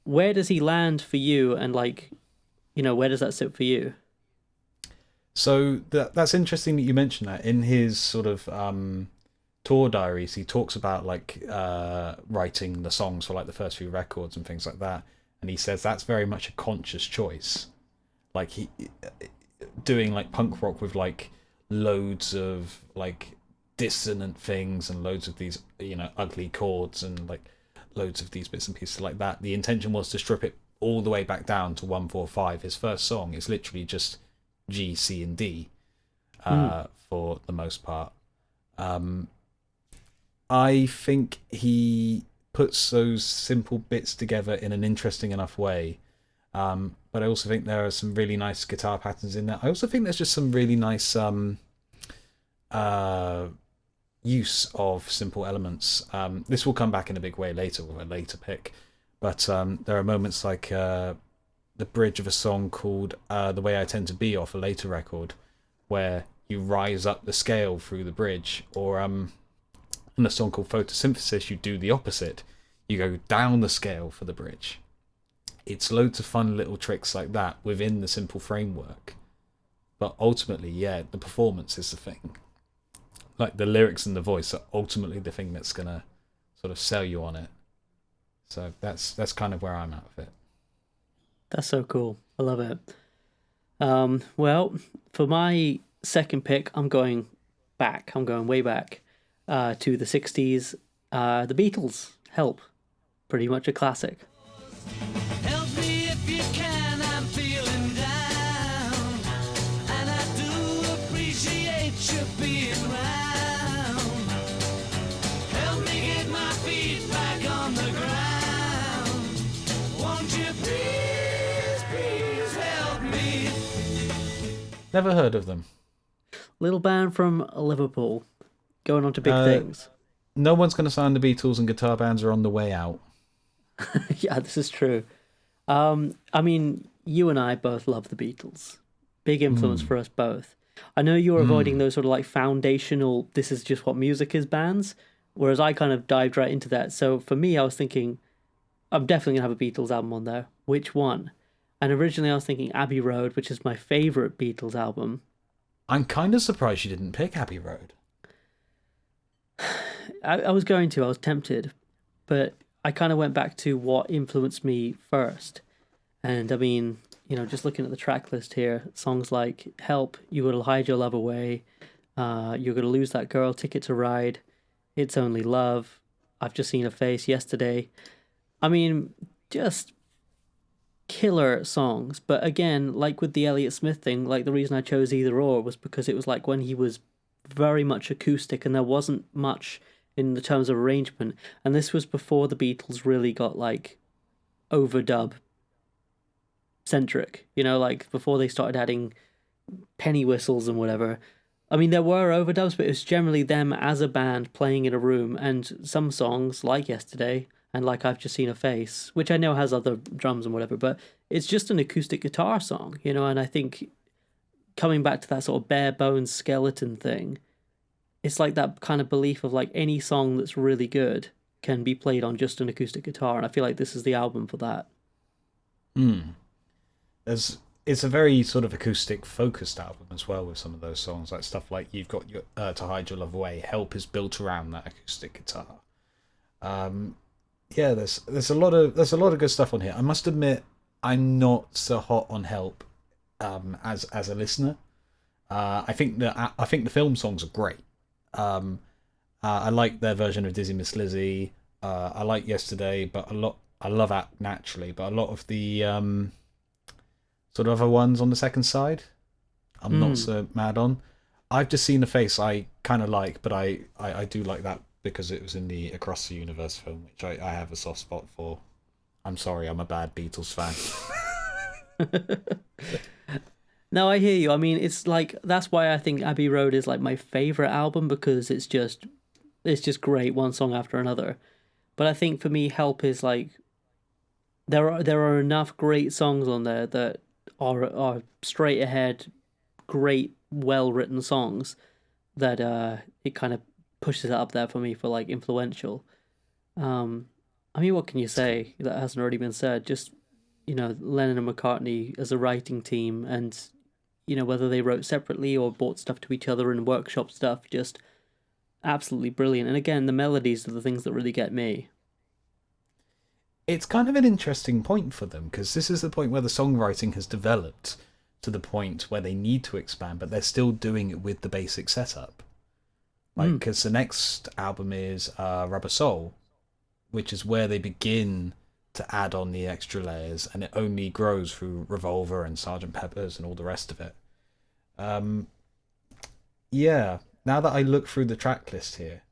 where does he land for you? And like, you know, where does that sit for you? So that's interesting that you mentioned that. In his sort of tour diaries, he talks about like writing the songs for like the first few records and things like that. And he says that's very much a conscious choice. Like he doing like punk rock with like loads of like dissonant things and loads of these, you know, ugly chords and like loads of these bits and pieces like that. The intention was to strip it all the way back down to 1-4-5. His first song is literally just G, C, and D for the most part. I think he puts those simple bits together in an interesting enough way. But I also think there are some really nice guitar patterns in there. I also think there's just some really nice use of simple elements. This will come back in a big way later with a later pick. But there are moments like the bridge of a song called The Way I Tend to Be off a later record, where you rise up the scale through the bridge. Or in a song called Photosynthesis, you do the opposite. You go down the scale for the bridge. It's loads of fun little tricks like that within the simple framework. But ultimately, yeah, the performance is the thing. Like the lyrics and the voice are ultimately the thing that's going to sort of sell you on it. So that's kind of where I'm at with it. That's so cool. I love it. Well, for my second pick, I'm going back. I'm going way back to the 60s. The Beatles, Help. Pretty much a classic. Help me if you can, I'm feeling down, and I do appreciate you being around. Help me get my feet back on the ground. Won't you please, please help me? Never heard of them. Little band from Liverpool, going on to big things. No one's going to sign the Beatles, and guitar bands are on the way out. Yeah, this is true. I mean, you and I both love the Beatles. Big influence for us both. I know you're avoiding those sort of like foundational, this is just what music is bands, whereas I kind of dived right into that. So for me, I was thinking, I'm definitely going to have a Beatles album on there. Which one? And originally I was thinking Abbey Road, which is my favourite Beatles album. I'm kind of surprised you didn't pick Abbey Road. I was tempted, but I kind of went back to what influenced me first. And I mean, you know, just looking at the track list here, songs like Help, You Will Hide Your Love Away, You're Gonna Lose That Girl, Ticket to Ride, It's Only Love, I've Just Seen a Face, Yesterday. I mean, just killer songs. But again, like with the Elliott Smith thing, like the reason I chose Either Or was because it was like when he was very much acoustic and there wasn't much in the terms of arrangement. And this was before the Beatles really got like overdub centric, like before they started adding penny whistles and whatever. I mean, there were overdubs, but it was generally them as a band playing in a room, and some songs like Yesterday and like I've Just Seen a Face, which I know has other drums and whatever, but it's just an acoustic guitar song, and I think coming back to that sort of bare bones skeleton thing, it's like that kind of belief of like any song that's really good can be played on just an acoustic guitar, and I feel like this is the album for that. It's a very sort of acoustic focused album as well, with some of those songs, like stuff like you've got your To Hide Your Love Away. Help is built around that acoustic guitar. There's a lot of good stuff on here. I must admit, I'm not so hot on Help as a listener. I think the film songs are great. I like their version of Dizzy Miss Lizzy. I like Yesterday, but I love Act Naturally, but a lot of the sort of other ones on the second side, I'm not so mad on. I've Just Seen a Face I kind of like, but I do like that because it was in the Across the Universe film, which I have a soft spot for. I'm sorry, I'm a bad Beatles fan. No, I hear you. I mean, it's like, that's why I think Abbey Road is like my favorite album, because it's just great, one song after another. But I think for me, Help is like, there are enough great songs on there that are straight ahead, great, well written songs that it kind of pushes it up there for me for like influential. I mean, what can you say that hasn't already been said? Just, Lennon and McCartney as a writing team, and whether they wrote separately or bought stuff to each other and workshop stuff, just absolutely brilliant. And again, the melodies are the things that really get me. It's kind of an interesting point for them, because this is the point where the songwriting has developed to the point where they need to expand, but they're still doing it with the basic setup. Like, because the next album is Rubber Soul, which is where they begin to add on the extra layers, and it only grows through Revolver and Sgt. Pepper's and all the rest of it. Now that I look through the track list here,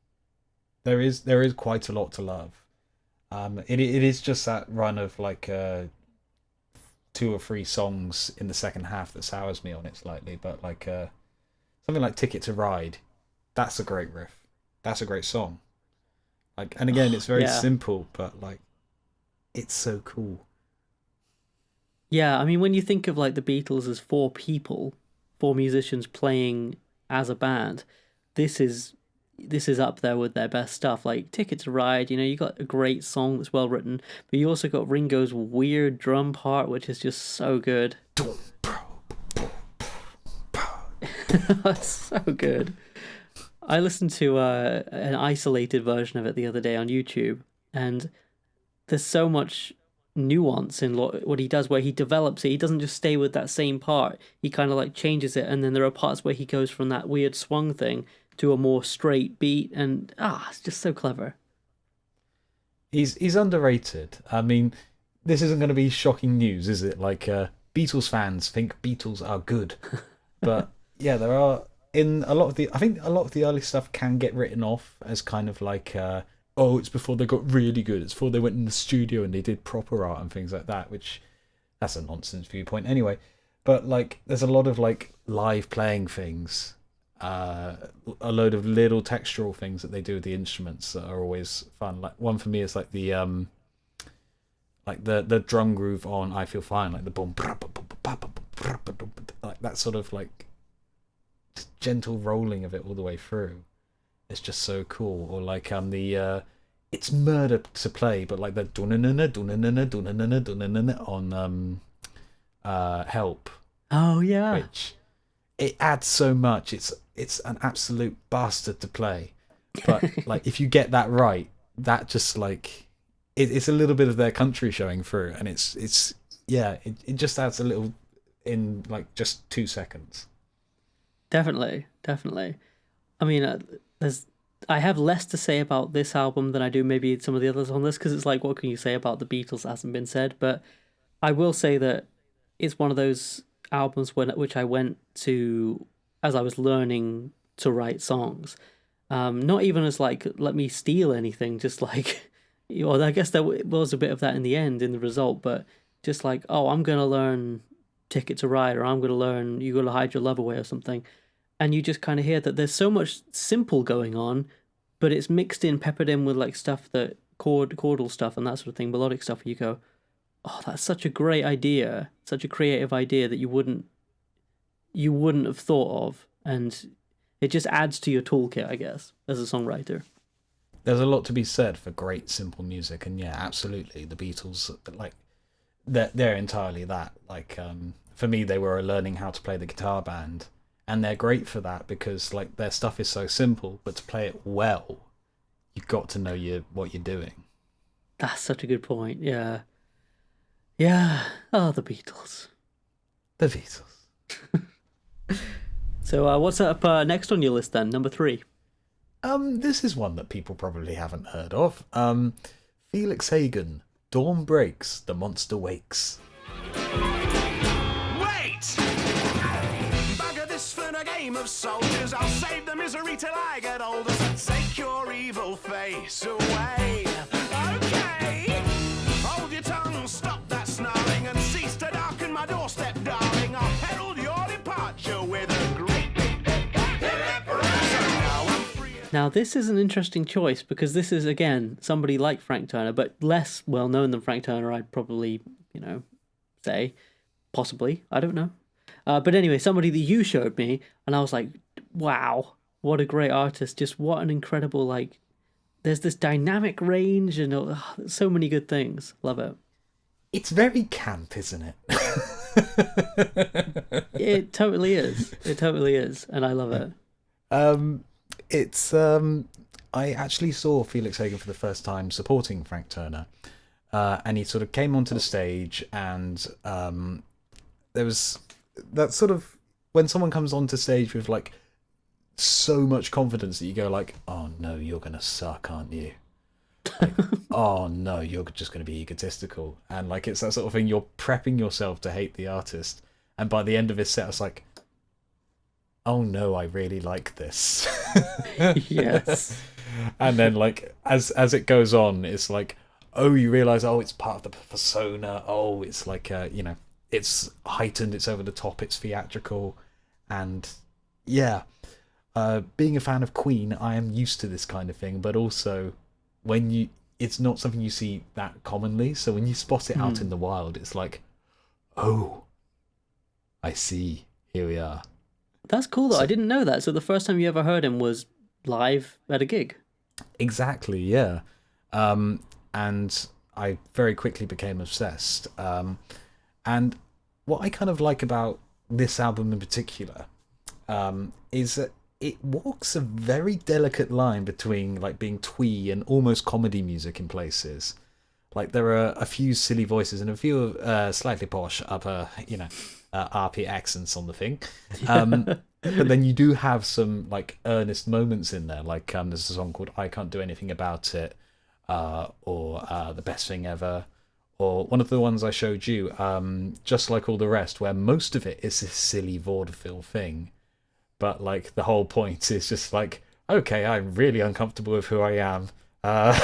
there is quite a lot to love. It is just that run of like 2 or 3 songs in the second half that sours me on it slightly, but like something like Ticket to Ride, that's a great riff. That's a great song. Like, and again, it's very simple, but like, it's so cool. Yeah, I mean, when you think of like the Beatles as 4 people, 4 musicians playing as a band, this is up there with their best stuff. Like Ticket to Ride, you got a great song that's well written, but you also got Ringo's weird drum part, which is just so good. That's so good. I listened to an isolated version of it the other day on YouTube, and there's so much nuance in what he does, where he develops it. He doesn't just stay with that same part. He kind of like changes it, and then there are parts where he goes from that weird swung thing to a more straight beat, and it's just so clever. He's underrated. I mean, this isn't going to be shocking news, is it? Like, Beatles fans think Beatles are good, but yeah, there are in a lot of the. I think a lot of the early stuff can get written off as kind of like, it's before they got really good. It's before they went in the studio and they did proper art and things like that. Which, that's a nonsense viewpoint anyway. But like, there's a lot of like live playing things. A load of little textural things that they do with the instruments that are always fun. Like, one for me is like the drum groove on I Feel Fine, like the boom, like that sort of like gentle rolling of it all the way through. It's just so cool. Or like the it's murder to play, but like the on Help. Oh yeah. Which it adds so much. It's an absolute bastard to play, but like if you get that right, that just like it's a little bit of their country showing through, and it just adds a little in like just 2 seconds. Definitely. I mean, there's I have less to say about this album than I do maybe some of the others on this, because it's like, what can you say about the Beatles that hasn't been said? But I will say that it's one of those albums which I went to as I was learning to write songs. Not even as like, let me steal anything, just like, or I guess there was a bit of that in the end, in the result, but just like, oh, I'm going to learn Ticket to Ride, or I'm going to learn You Gotta Hide Your Love Away or something. And you just kind of hear that there's so much simple going on, but it's mixed in, peppered in with like stuff that chordal stuff and that sort of thing, melodic stuff. You go, oh, that's such a great idea, such a creative idea that you wouldn't have thought of, and it just adds to your toolkit, I guess, as a songwriter. There's a lot to be said for great simple music, and yeah, absolutely, the Beatles, like, they're entirely that. Like, for me, they were learning how to play the guitar band, and they're great for that because like their stuff is so simple, but to play it well, you've got to know what you're doing. That's such a good point. Yeah. Oh, the Beatles. The Beatles. So what's up next on your list then? Number 3. This is one that people probably haven't heard of. Felix Hagen, Dawn Breaks, the Monster Wakes. Wait! Bugger this for a game of soldiers. I'll save the misery till I get older. So take your evil face away. Okay! Hold your tongue, stop that snarling, and cease to darken my doorstep, darling. I'll herald your departure with a great big now I'm free. Now, this is an interesting choice because this is, again, somebody like Frank Turner, but less well-known than Frank Turner, I'd probably, say. Possibly. I don't know. But anyway, somebody that you showed me, and I was like, wow, what a great artist. Just what an incredible, like, there's this dynamic range and so many good things. Love it. It's very camp, isn't it? It totally is. It totally is. And I love it. I actually saw Felix Hagen for the first time supporting Frank Turner, and he sort of came onto the stage, and there was that sort of, when someone comes onto stage with like so much confidence that you go like, oh no, you're gonna suck, aren't you? Like, oh no, you're just gonna be egotistical, and like it's that sort of thing. You're prepping yourself to hate the artist, and by the end of his set, it's like, oh no, I really like this. Yes. And then like as it goes on, it's like, oh, you realize, oh, it's part of the persona. Oh, it's like it's heightened, it's over the top, it's theatrical, and yeah. Being a fan of Queen, I am used to this kind of thing, but also it's not something you see that commonly. So when you spot it out in the wild, it's like, oh, I see. Here we are. That's cool though. I didn't know that. So the first time you ever heard him was live at a gig. Exactly, yeah. And I very quickly became obsessed. And what I kind of like about this album in particular is that it walks a very delicate line between like being twee and almost comedy music in places. Like there are a few silly voices and a few slightly posh upper, RP accents on the thing. But then you do have some like earnest moments in there. Like there's a song called I Can't Do Anything About It, or The Best Thing Ever, or one of the ones I showed you, Just Like All the Rest, where most of it is this silly vaudeville thing. But like the whole point is just like, okay, I'm really uncomfortable with who I am. I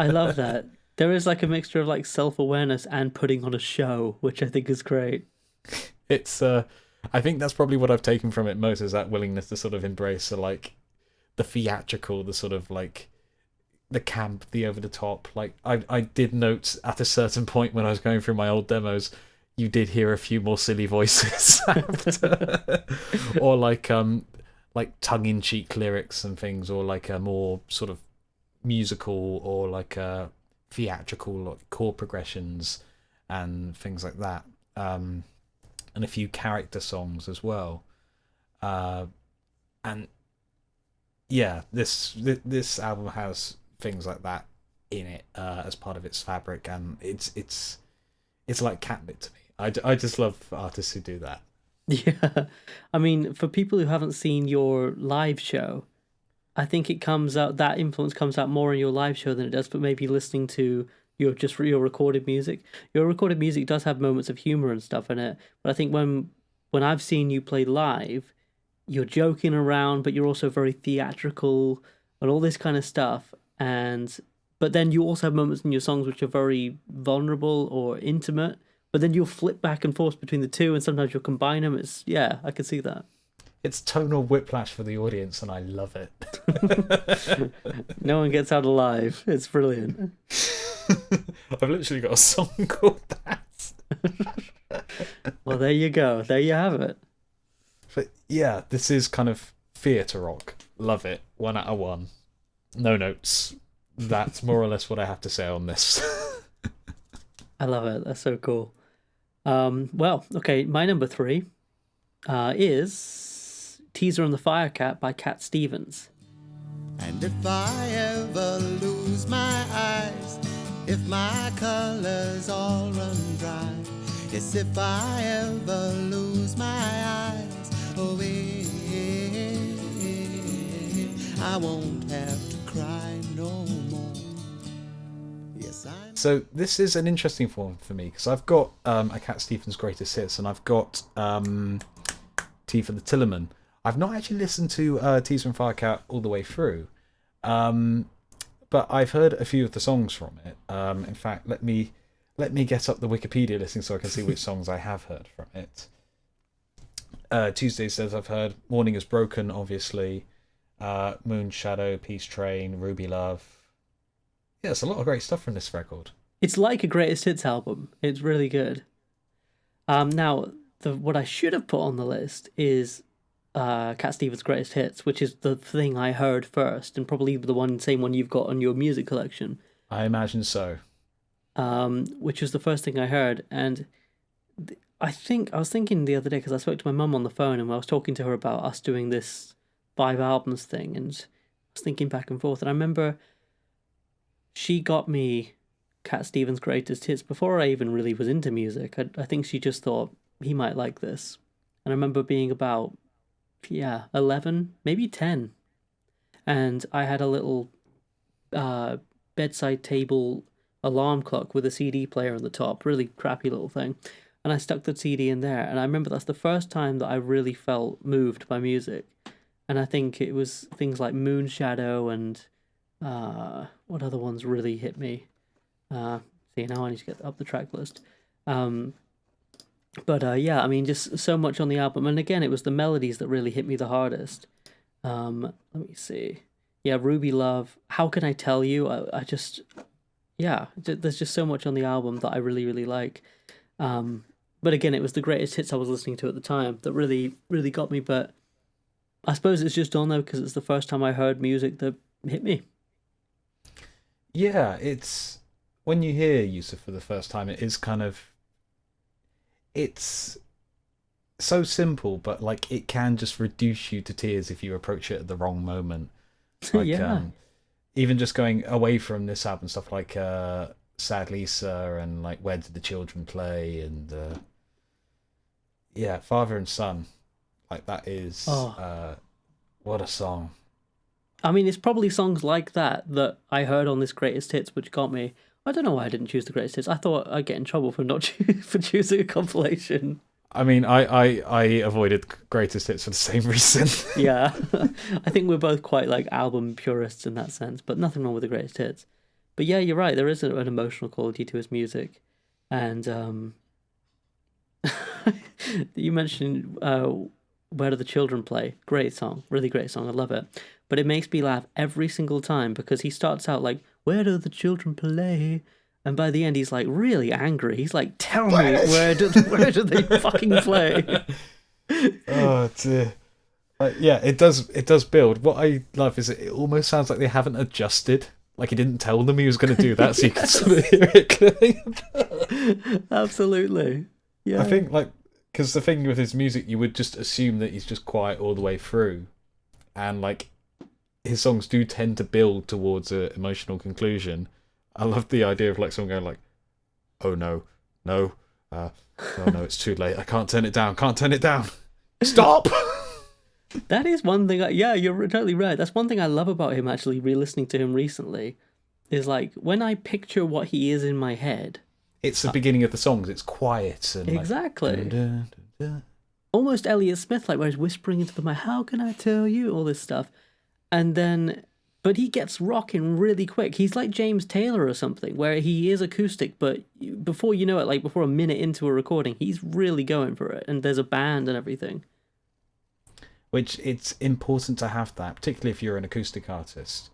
love that. There is like a mixture of like self-awareness and putting on a show, which I think is great. It's I think that's probably what I've taken from it most, is that willingness to sort of embrace the theatrical, the sort of like the camp, the over the top. Like I did note at a certain point when I was going through my old demos, you did hear a few more silly voices after. Or like tongue-in-cheek lyrics and things, or like a more sort of musical or like a theatrical like chord progressions and things like that, and a few character songs as well, and yeah, this album has things like that in it as part of its fabric, and it's like catnip to me. I just love artists who do that. Yeah, I mean, for people who haven't seen your live show, I think it comes out, that influence comes out more in your live show than it does, but maybe listening to your recorded music. Your recorded music does have moments of humor and stuff in it, but I think when I've seen you play live, you're joking around, but you're also very theatrical and all this kind of stuff. But then you also have moments in your songs which are very vulnerable or intimate, but then you'll flip back and forth between the two, and sometimes you'll combine them. I can see that. It's tonal whiplash for the audience, and I love it. No one gets out alive. It's brilliant. I've literally got a song called that. Well, there you go. There you have it. But yeah, this is kind of theatre rock. Love it. 1 out of 1. No notes. That's more or less what I have to say on this. I love it. That's so cool. Well, okay, my number 3 is Teaser on the Firecat by Cat Stevens. And if I ever lose my eyes, if my colors all run dry, yes, if I ever lose my eyes, oh, I won't have to cry no more. Yes, So this is an interesting one for me, because I've got a Cat Stevens Greatest Hits, and I've got Tea for the Tillerman. I've not actually listened to Teaser and Firecat all the way through, but I've heard a few of the songs from it. In fact, let me get up the Wikipedia listing so I can see which songs I have heard from it. Tuesday says I've heard Morning is Broken, obviously, Moon Shadow, Peace Train, Ruby Love. Yeah, it's a lot of great stuff from this record. It's like a greatest hits album. It's really good. Now, what I should have put on the list is Cat Stevens' Greatest Hits, which is the thing I heard first, and probably the same one you've got on your music collection. I imagine so. Which was the first thing I heard, and I was thinking the other day, because I spoke to my mum on the phone, and I was talking to her about us doing this 5 albums thing, and I was thinking back and forth, and I remember she got me Cat Stevens' Greatest Hits before I even really was into music. I think she just thought he might like this, and I remember being about 11, maybe 10, and I had a little bedside table alarm clock with a CD player on the top, really crappy little thing, and I stuck the CD in there, and I remember that's the first time that I really felt moved by music, and I think it was things like Moon Shadow and what other ones really hit me. See, now I need to get up the track list. But I mean, just so much on the album, and again, it was the melodies that really hit me the hardest. Let me see. Yeah, Ruby Love, How Can I Tell You? There's just so much on the album that I really, really like. But again, it was the greatest hits I was listening to at the time that really, really got me. But I suppose it's just on there because it's the first time I heard music that hit me. Yeah, it's when you hear Yusuf for the first time, it is kind of, it's so simple, but like it can just reduce you to tears if you approach it at the wrong moment. Like, Yeah. Even just going away from this album, stuff like Sad Lisa and like Where Did the Children Play, and Father and Son, like that is what a song. I mean, it's probably songs like that I heard on this Greatest Hits which got me. I don't know why I didn't choose the Greatest Hits. I thought I'd get in trouble for not for choosing a compilation. I mean, I avoided Greatest Hits for the same reason. Yeah, I think we're both quite like album purists in that sense, but nothing wrong with the Greatest Hits. But yeah, you're right. There is an emotional quality to his music, and you mentioned Where Do the Children Play? Great song, really great song. I love it. But it makes me laugh every single time because he starts out like, Where do the children play? And by the end, he's like really angry. He's like, tell me, where do they fucking play? Oh dear. It does build. What I love is it almost sounds like they haven't adjusted. Like he didn't tell them he was going to do that, so you can sort of hear it clearly. Absolutely. Yeah. I think because the thing with his music, you would just assume that he's just quiet all the way through, and like his songs do tend to build towards an emotional conclusion. I love the idea of like someone going like, "Oh no, oh no, it's too late. I can't turn it down. Stop!" That is one thing. Yeah, you're totally right. That's one thing I love about him. Actually, re-listening to him recently, is like when I picture what he is in my head. It's the beginning of the songs. It's quiet and Exactly. Like, dun, dun, dun, dun. Almost Elliott Smith, like where he's whispering into the mic, "How can I tell you?" all this stuff, and then, but he gets rocking really quick. He's like James Taylor or something, where he is acoustic, but before you know it, like before a minute into a recording, he's really going for it, and there's a band and everything. Which it's important to have that, particularly if you're an acoustic artist.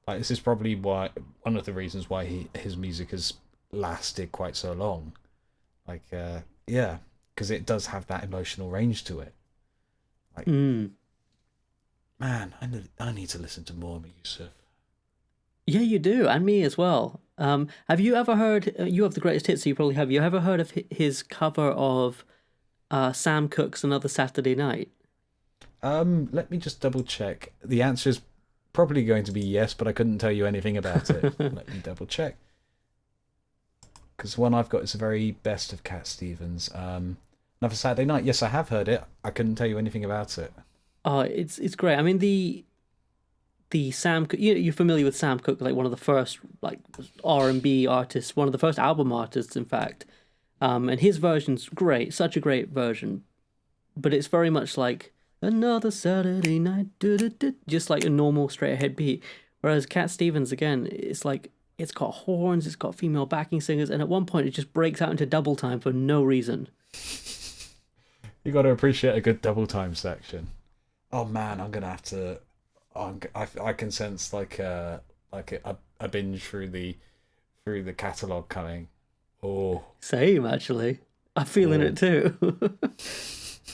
Like this is probably why one of the reasons why his music has lasted quite so long. Like yeah, because it does have that emotional range to it. Like man, I need to listen to more Yusuf. Yeah, you do, and me as well. Have you ever heard? You have the greatest hits, so you probably have. You ever heard of his cover of Sam Cooke's "Another Saturday Night"? Let me just double check. The answer is probably going to be yes, but I couldn't tell you anything about it. Let me double check. Because one I've got is the very best of Cat Stevens. Another Saturday Night. Yes, I have heard it. I couldn't tell you anything about it. Oh, it's great. I mean the Sam Cooke. You're familiar with Sam Cooke, like one of the first like R&B artists, one of the first album artists, in fact. And his version's great, such a great version, but it's very much like another Saturday night, just like a normal straight ahead beat. Whereas Cat Stevens, again, it's like it's got horns, it's got female backing singers, and at one point it just breaks out into double time for no reason. You got to appreciate a good double time section. Oh man, I'm gonna have to. I can sense like a binge through the catalogue coming. Oh, same actually. I'm feeling it too.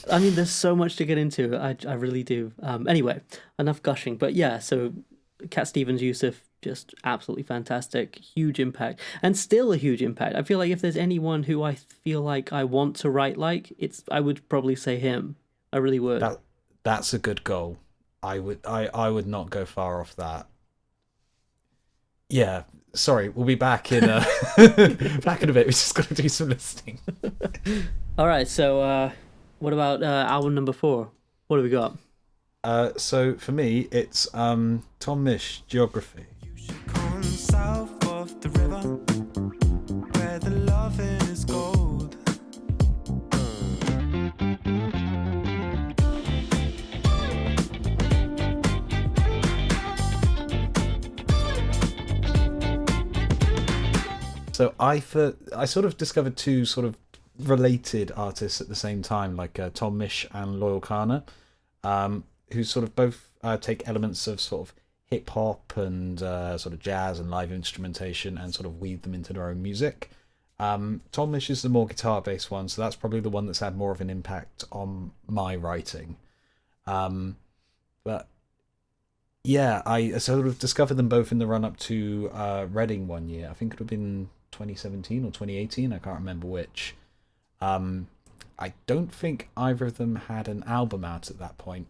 I mean, there's so much to get into. I really do. Anyway, enough gushing. But yeah, so Cat Stevens, Yusuf, just absolutely fantastic. Huge impact. And still a huge impact. I feel like if there's anyone who I feel like I want to write like, I would probably say him. I really would. That's a good goal. I would not go far off that. Yeah, sorry, we'll be back in back in a bit. We just got to do some listening. All right, so what about album number 4? What do we got? So for me, it's Tom Misch, Geography. You should come south of the river, where the loving is gold. So I sort of discovered two sort of related artists at the same time, like Tom Misch and Loyal Kana, who sort of both take elements of sort of hip hop and sort of jazz and live instrumentation and sort of weave them into their own music. Tom Misch is the more guitar based one, so that's probably the one that's had more of an impact on my writing. But yeah, I sort of discovered them both in the run up to Reading one year. I think it would have been 2017 or 2018. I can't remember which. I don't think either of them had an album out at that point,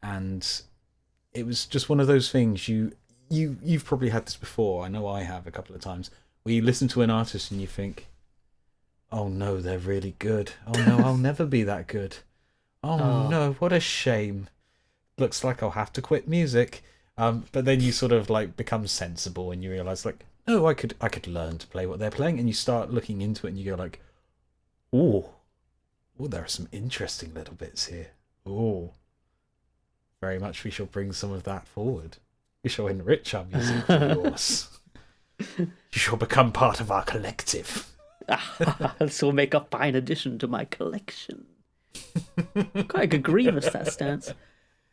and it was just one of those things. You've probably had this before. I know I have a couple of times. Where you listen to an artist and you think, "Oh no, they're really good. Oh no, I'll never be that good. Oh no, what a shame. Looks like I'll have to quit music." But then you sort of like become sensible and you realize like, oh, I could learn to play what they're playing, and you start looking into it and you go like, oh, there are some interesting little bits here. Oh, very much we shall bring some of that forward. We shall enrich our music with yours. You shall become part of our collective. This will make a fine addition to my collection. Quite a good grievous, that stance.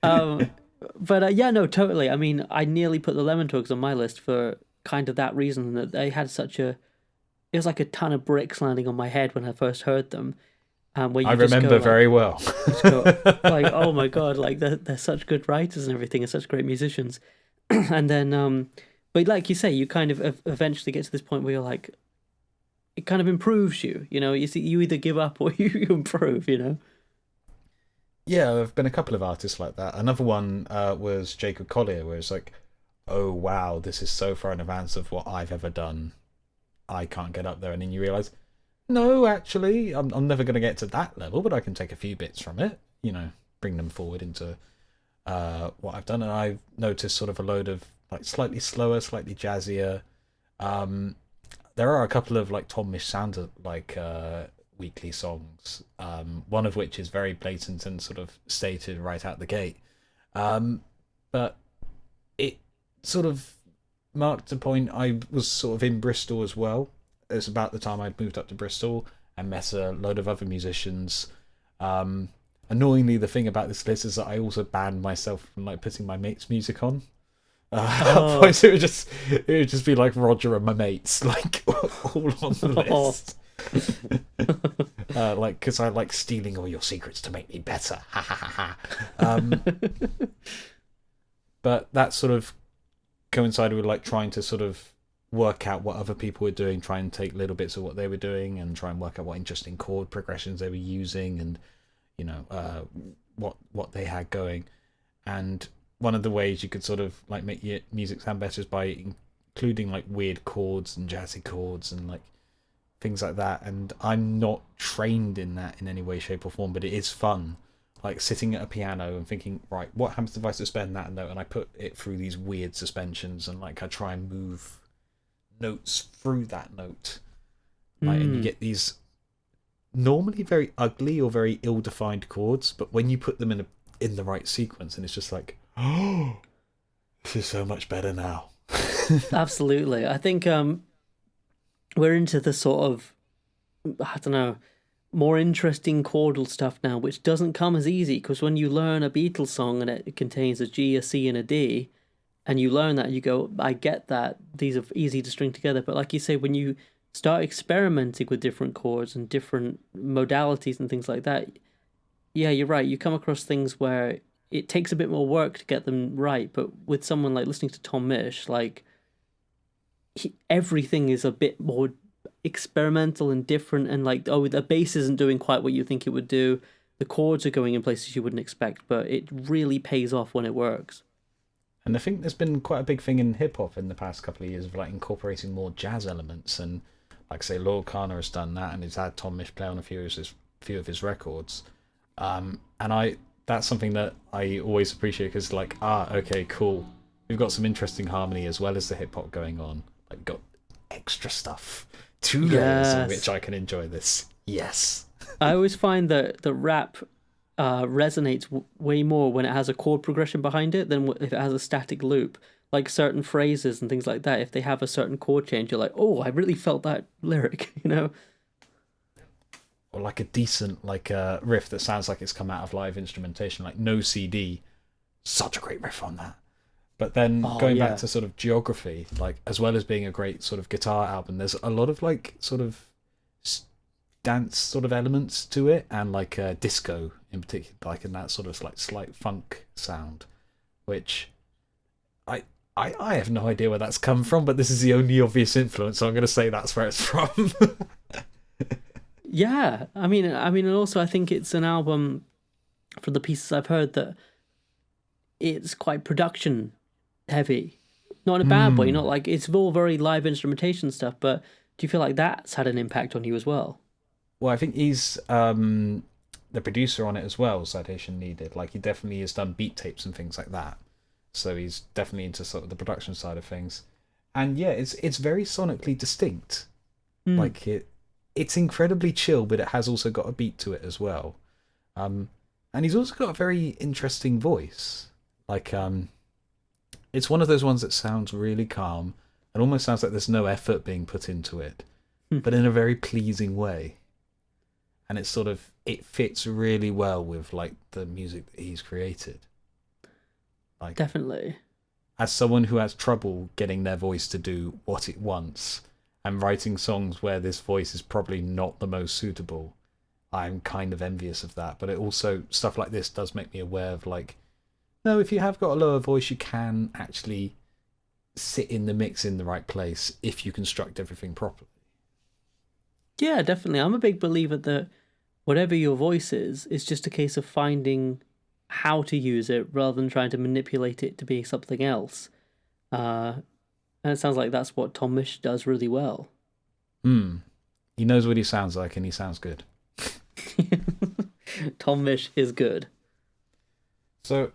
But yeah, no, totally. I mean, I nearly put the Lemon Twigs on my list for kind of that reason, that they had it was like a ton of bricks landing on my head when I first heard them. Where you I remember like, very well. go, like, oh my god, like they're such good writers and everything, and such great musicians. And then, but like you say, you kind of eventually get to this point where you're like, it kind of improves you. You know, you either give up or you improve. You know. Yeah, there have been a couple of artists like that. Another one was Jacob Collier, where it's like, oh wow, this is so far in advance of what I've ever done. I can't get up there. And then you realise, no, actually, I'm never going to get to that level, but I can take a few bits from it. You know, bring them forward into what I've done. And I've noticed sort of a load of like slightly slower, slightly jazzier. There are a couple of like Tom Misch sound like weekly songs, one of which is very blatant and sort of stated right out the gate. But it sort of marked a point. I was sort of in Bristol as well. It's about the time I'd moved up to Bristol and met a load of other musicians. Annoyingly, the thing about this list is that I also banned myself from like putting my mates' music on. Otherwise, it would just be like Roger and my mates, like all on the list. Like, because I like stealing all your secrets to make me better. Ha ha ha ha. But that sort of coincided with like trying to sort of work out what other people were doing, try and take little bits of what they were doing, and try and work out what interesting chord progressions they were using, and you know what they had going. And one of the ways you could sort of like make your music sound better is by including like weird chords and jazzy chords and like things like that. And I'm not trained in that in any way, shape or form, but it is fun. Like sitting at a piano and thinking, right, what happens if I suspend that note and I put it through these weird suspensions, and like I try and move notes through that note. Like, and you get these normally very ugly or very ill-defined chords, but when you put them in the right sequence, and it's just like, oh, this is so much better now. Absolutely. I think we're into the sort of, I don't know, more interesting chordal stuff now, which doesn't come as easy, because when you learn a Beatles song and it contains a G, a C, and a D, and you learn that, you go, I get that, these are easy to string together. But like you say, when you start experimenting with different chords and different modalities and things like that, yeah, you're right, you come across things where it takes a bit more work to get them right. But with someone like listening to Tom Misch, like, everything is a bit more experimental and different, and like, oh, the bass isn't doing quite what you think it would do, the chords are going in places you wouldn't expect, but it really pays off when it works. And I think there's been quite a big thing in hip-hop in the past couple of years of like incorporating more jazz elements, and like say Lord Kana has done that, and he's had Tom Misch play on a few of his records, and that's something that I always appreciate, because like, okay, cool, we've got some interesting harmony as well as the hip-hop going on, like got extra stuff, 2 layers in which I can enjoy this. Yes. I always find that the rap resonates way more when it has a chord progression behind it than if it has a static loop. Like certain phrases and things like that, if they have a certain chord change, you're like, oh, I really felt that lyric, you know? Or like a decent like riff that sounds like it's come out of live instrumentation, like No CD, such a great riff on that. But then going back to sort of geography, like as well as being a great sort of guitar album, there's a lot of like sort of dance sort of elements to it, and like disco in particular, like in that sort of like slight funk sound, which I have no idea where that's come from, but this is the only obvious influence, so I'm going to say that's where it's from. Yeah, I mean, and also I think it's an album, from the pieces I've heard, that it's quite production heavy, not in a bad way, not like, it's all very live instrumentation stuff, but do you feel like that's had an impact on you as well? Well, I think he's the producer on it as well, citation needed. Like, he definitely has done beat tapes and things like that. So he's definitely into sort of the production side of things. And yeah, it's very sonically distinct. Like, it's incredibly chill, but it has also got a beat to it as well. And he's also got a very interesting voice. Like, it's one of those ones that sounds really calm. It almost sounds like there's no effort being put into it, but in a very pleasing way. And it's sort of, it fits really well with like the music that he's created. Like, Definitely. As someone who has trouble getting their voice to do what it wants, and writing songs where this voice is probably not the most suitable, I'm kind of envious of that. But it also, stuff like this does make me aware of like, no, if you have got a lower voice, you can actually sit in the mix in the right place if you construct everything properly. Yeah, definitely. I'm a big believer that whatever your voice is, it's just a case of finding how to use it rather than trying to manipulate it to be something else. And it sounds like that's what Tom Misch does really well. He knows what he sounds like, and he sounds good. Tom Misch is good. So,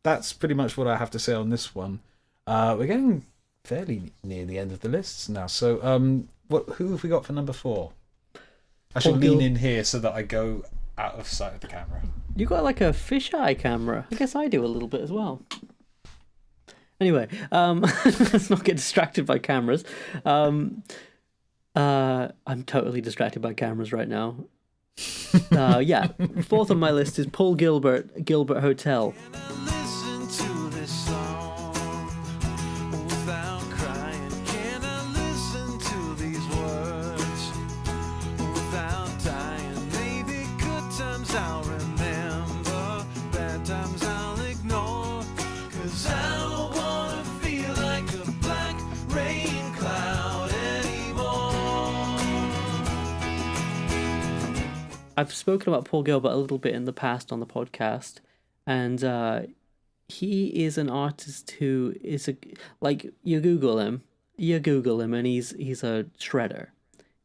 that's pretty much what I have to say on this one. We're getting fairly near the end of the lists now. So, who have we got for number 4? I should lean in here so that I go out of sight of the camera. You got like a fisheye camera. I guess I do a little bit as well. Anyway, let's not get distracted by cameras. I'm totally distracted by cameras right now. Yeah, 4th on my list is Paul Gilbert Hotel. Listen to this song without crying. Can I listen to these words without dying? Maybe good times I'll remember, bad times I'll ignore. 'Cause I don't wanna feel like a black rain cloud anymore. I've spoken about Paul Gilbert a little bit in the past on the podcast, and he is an artist who is you Google him, and he's a shredder.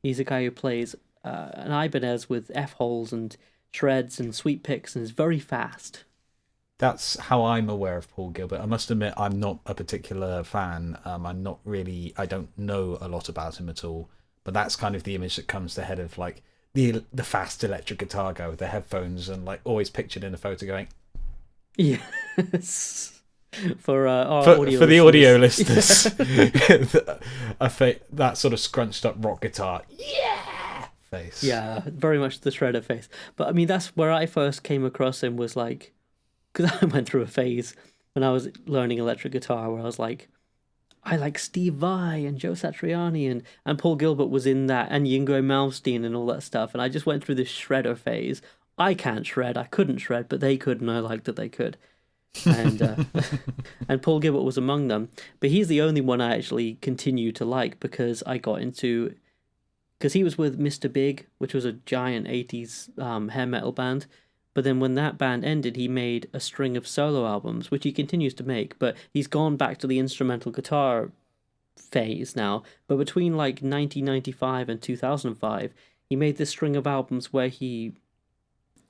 He's a guy who plays an Ibanez with F-holes and shreds and sweep picks, and is very fast. That's how I'm aware of Paul Gilbert. I must admit, I'm not a particular fan. I don't know a lot about him at all. But that's kind of the image that comes to head of like the fast electric guitar guy with the headphones and like always pictured in a photo going. Yes. For the audio listeners, that sort of scrunched up rock guitar, face. Yeah, very much the shredder face. But I mean, that's where I first came across him, was like, because I went through a phase when I was learning electric guitar where I was like, I like Steve Vai and Joe Satriani, and Paul Gilbert was in that, and Yngwie Malmsteen and all that stuff, and I just went through this shredder phase. I can't shred, I couldn't shred, but they could, and I liked that they could. And and Paul Gilbert was among them. But he's the only one I actually continue to like, because he was with Mr. Big, which was a giant 80s hair metal band. But then when that band ended, he made a string of solo albums, which he continues to make, but he's gone back to the instrumental guitar phase now. But between like 1995 and 2005, he made this string of albums where he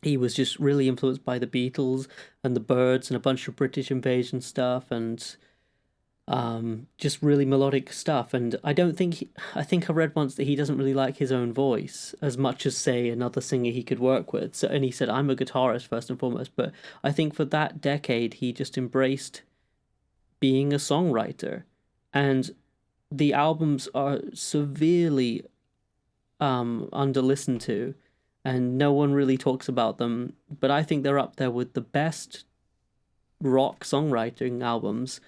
was just really influenced by the Beatles and the Byrds and a bunch of British Invasion stuff, and just really melodic stuff. And I think I read once that he doesn't really like his own voice as much as, say, another singer he could work with. So, and he said, I'm a guitarist first and foremost. But I think for that decade, he just embraced being a songwriter. And the albums are severely under-listened to, and no one really talks about them. But I think they're up there with the best rock songwriting albums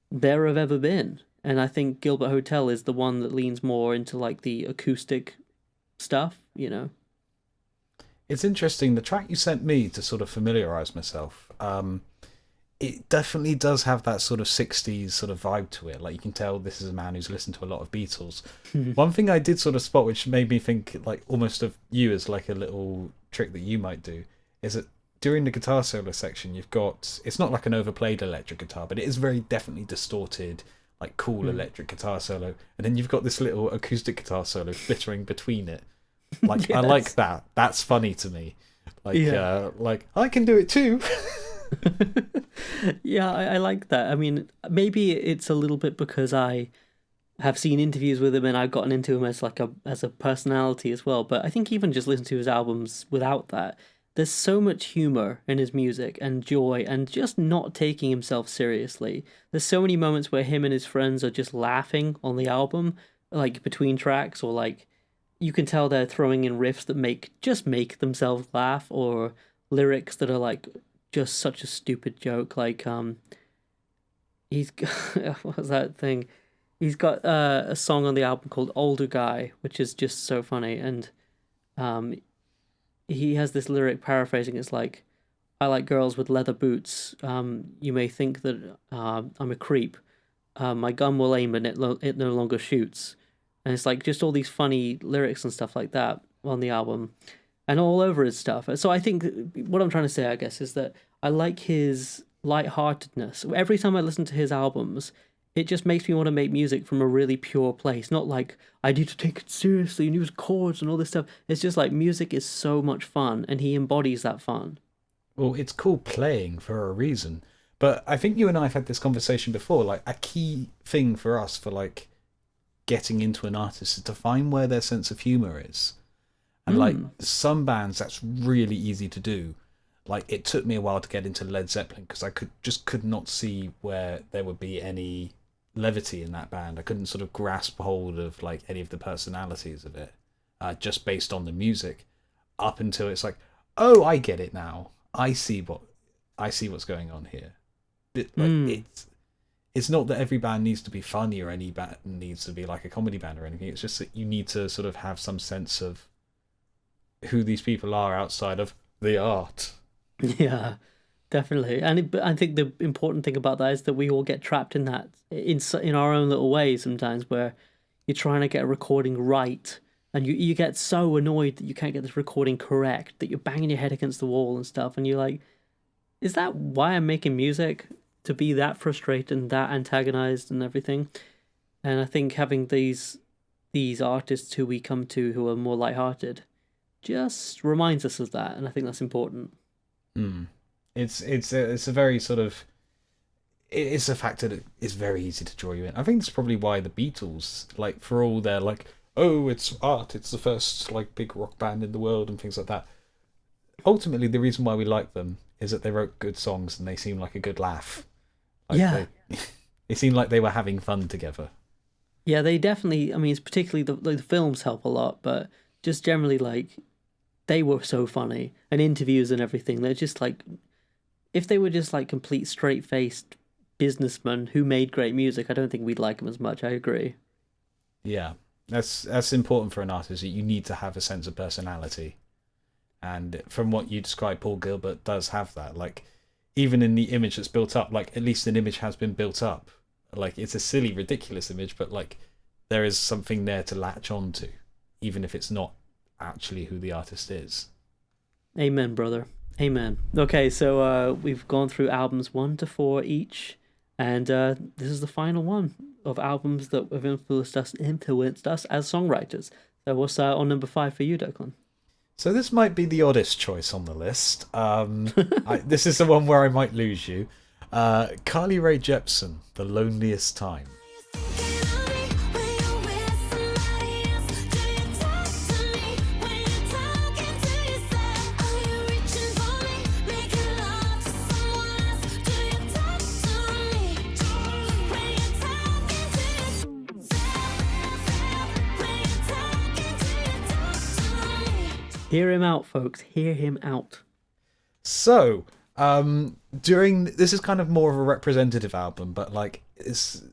there have ever been. And I think Gilbert Hotel is the one that leans more into like the acoustic stuff, you know. It's interesting, the track you sent me to sort of familiarize myself, it definitely does have that sort of 60s sort of vibe to it. Like, you can tell this is a man who's listened to a lot of Beatles. One thing I did sort of spot, which made me think like almost of you as like a little trick that you might do, is that during the guitar solo section, you've got, it's not like an overplayed electric guitar, but it is very definitely distorted, like cool electric guitar solo. And then you've got this little acoustic guitar solo flittering between it. Like, Yes. I like that. That's funny to me. Like, Yeah. like I can do it too. Yeah, I like that. I mean, maybe it's a little bit because I have seen interviews with him and I've gotten into him as like as a personality as well. But I think even just listen to his albums without that, there's so much humor in his music and joy and just not taking himself seriously. There's so many moments where him and his friends are just laughing on the album, like between tracks, or like you can tell they're throwing in riffs that make themselves laugh, or lyrics that are like just such a stupid joke. Like he's what was that thing? He's got a song on the album called Older Guy, which is just so funny, and he has this lyric paraphrasing. It's like, I like girls with leather boots. You may think that I'm a creep. My gun will aim and it no longer shoots. And it's like just all these funny lyrics and stuff like that on the album and all over his stuff. So I think what I'm trying to say, I guess, is that I like his lightheartedness. Every time I listen to his albums, it just makes me want to make music from a really pure place. Not like, I need to take it seriously and use chords and all this stuff. It's just like, music is so much fun, and he embodies that fun. Well, it's called playing for a reason. But I think you and I have had this conversation before. Like, a key thing for us for like getting into an artist is to find where their sense of humor is. And like some bands, that's really easy to do. Like, it took me a while to get into Led Zeppelin because I could not see where there would be any levity in that band. I couldn't sort of grasp hold of like any of the personalities of it, just based on the music. Up until it's like, oh, I get it now. I see what's going on here. It's not that every band needs to be funny or any band needs to be like a comedy band or anything. It's just that you need to sort of have some sense of who these people are outside of the art. Yeah, definitely. And I think the important thing about that is that we all get trapped in that in our own little way sometimes, where you're trying to get a recording right, and you get so annoyed that you can't get this recording correct, that you're banging your head against the wall and stuff, and you're like, is that why I'm making music? To be that frustrated and that antagonized and everything? And I think having these artists who we come to who are more lighthearted just reminds us of that, and I think that's important. It's a very sort of, it's a factor that is very easy to draw you in. I think that's probably why the Beatles, like, for all their like, oh, it's art, it's the first like big rock band in the world and things like that. Ultimately, the reason why we like them is that they wrote good songs and they seem like a good laugh. Like they seem like they were having fun together. Yeah, they definitely. I mean, it's particularly the films help a lot, but just generally, like, they were so funny, and interviews and everything. They're just like, if they were just like complete straight-faced businessmen who made great music, I don't think we'd like them as much. I agree. Yeah, that's important for an artist. You need to have a sense of personality, and from what you described, Paul Gilbert does have that. Like, even in the image that's built up, like, at least an image has been built up. Like, it's a silly, ridiculous image, but like, there is something there to latch on to, even if it's not actually who the artist is. Amen, brother. Amen. Okay, so we've gone through albums 1 to 4 each, and this is the final one of albums that have influenced us as songwriters. So what's on number 5 for you, Declan? So this might be the oddest choice on the list. This is the one where I might lose you. Carly Rae Jepsen, The Loneliest Time. Hear him out, folks. Hear him out. So, this is kind of more of a representative album, but like, it's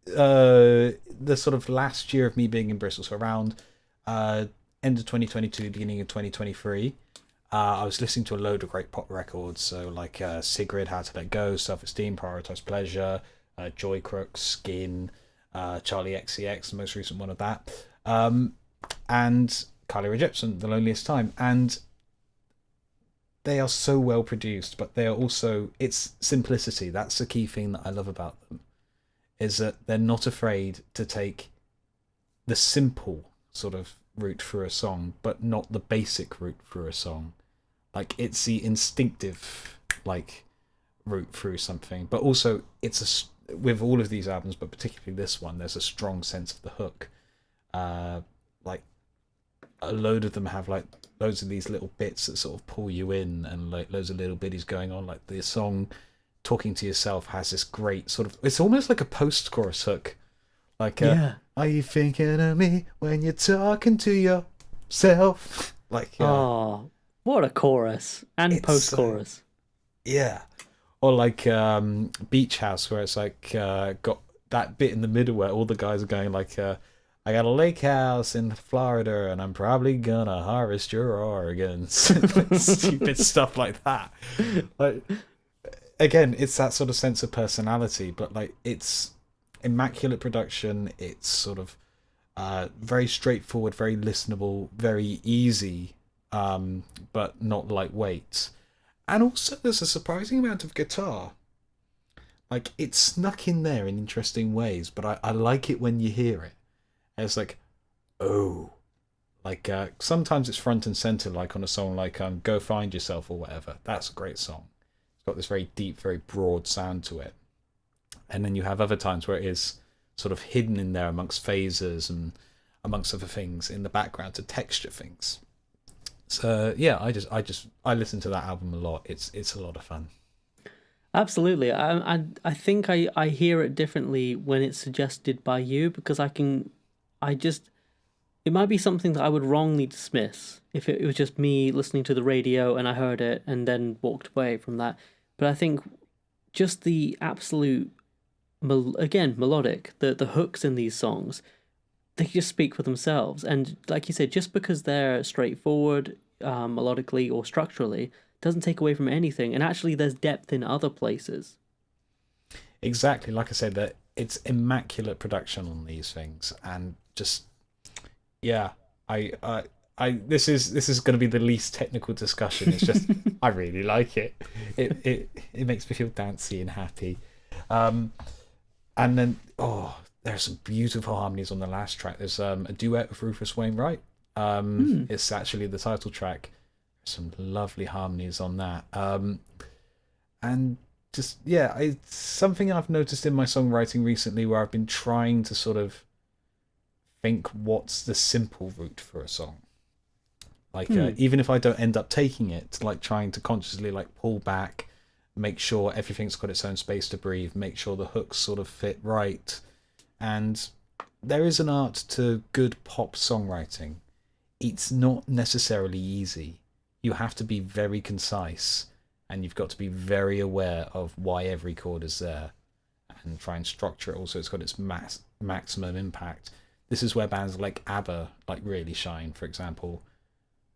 the sort of last year of me being in Bristol, so around end of 2022, beginning of 2023. I was listening to a load of great pop records, so like Sigrid, How to Let Go, Self Esteem, Prioritize Pleasure, Joy Crooks, Skin, Charlie XCX, the most recent one of that, and Carly Rae Jepsen, The Loneliest Time. And they are so well produced, but they are also, it's simplicity. That's the key thing that I love about them, is that they're not afraid to take the simple sort of route through a song, but not the basic route through a song. Like, it's the instinctive like route through something, but also it's with all of these albums, but particularly this one, there's a strong sense of the hook. Like, a load of them have like loads of these little bits that sort of pull you in, and like loads of little bitties going on. Like, the song Talking to Yourself has this great sort of, it's almost like a post-chorus hook. Like, are you thinking of me when you're talking to yourself? Like, oh, what a chorus and post-chorus. Yeah. Or like Beach House, where it's like got that bit in the middle where all the guys are going like, I got a lake house in Florida and I'm probably gonna harvest your organs. Stupid stuff like that. Like, again, it's that sort of sense of personality, but like, it's immaculate production. It's sort of very straightforward, very listenable, very easy, but not lightweight. And also there's a surprising amount of guitar. Like, it's snuck in there in interesting ways, but I like it when you hear it. And it's like, oh, Like sometimes it's front and center, like on a song like "Go Find Yourself" or whatever. That's a great song. It's got this very deep, very broad sound to it. And then you have other times where it is sort of hidden in there amongst phasers and amongst other things in the background to texture things. So yeah, I listen to that album a lot. It's a lot of fun. Absolutely. I think I hear it differently when it's suggested by you, because it might be something that I would wrongly dismiss if it was just me listening to the radio and I heard it and then walked away from that. But I think just the absolute, again, melodic, the hooks in these songs, they just speak for themselves. And like you said, just because they're straightforward melodically or structurally doesn't take away from anything. And actually there's depth in other places. Exactly. Like I said, that it's immaculate production on these things. And just, yeah, this is going to be the least technical discussion. It's just, I really like it. It makes me feel dancey and happy. And then, there's some beautiful harmonies on the last track. There's a duet with Rufus Wainwright. It's actually the title track. Some lovely harmonies on that. And just, yeah, it's something I've noticed in my songwriting recently, where I've been trying to sort of think what's the simple route for a song. Like, even if I don't end up taking it, like trying to consciously like pull back, make sure everything's got its own space to breathe, make sure the hooks sort of fit right. And there is an art to good pop songwriting. It's not necessarily easy. You have to be very concise, and you've got to be very aware of why every chord is there, and try and structure it also. It's got its maximum impact. This is where bands like ABBA like really shine, for example.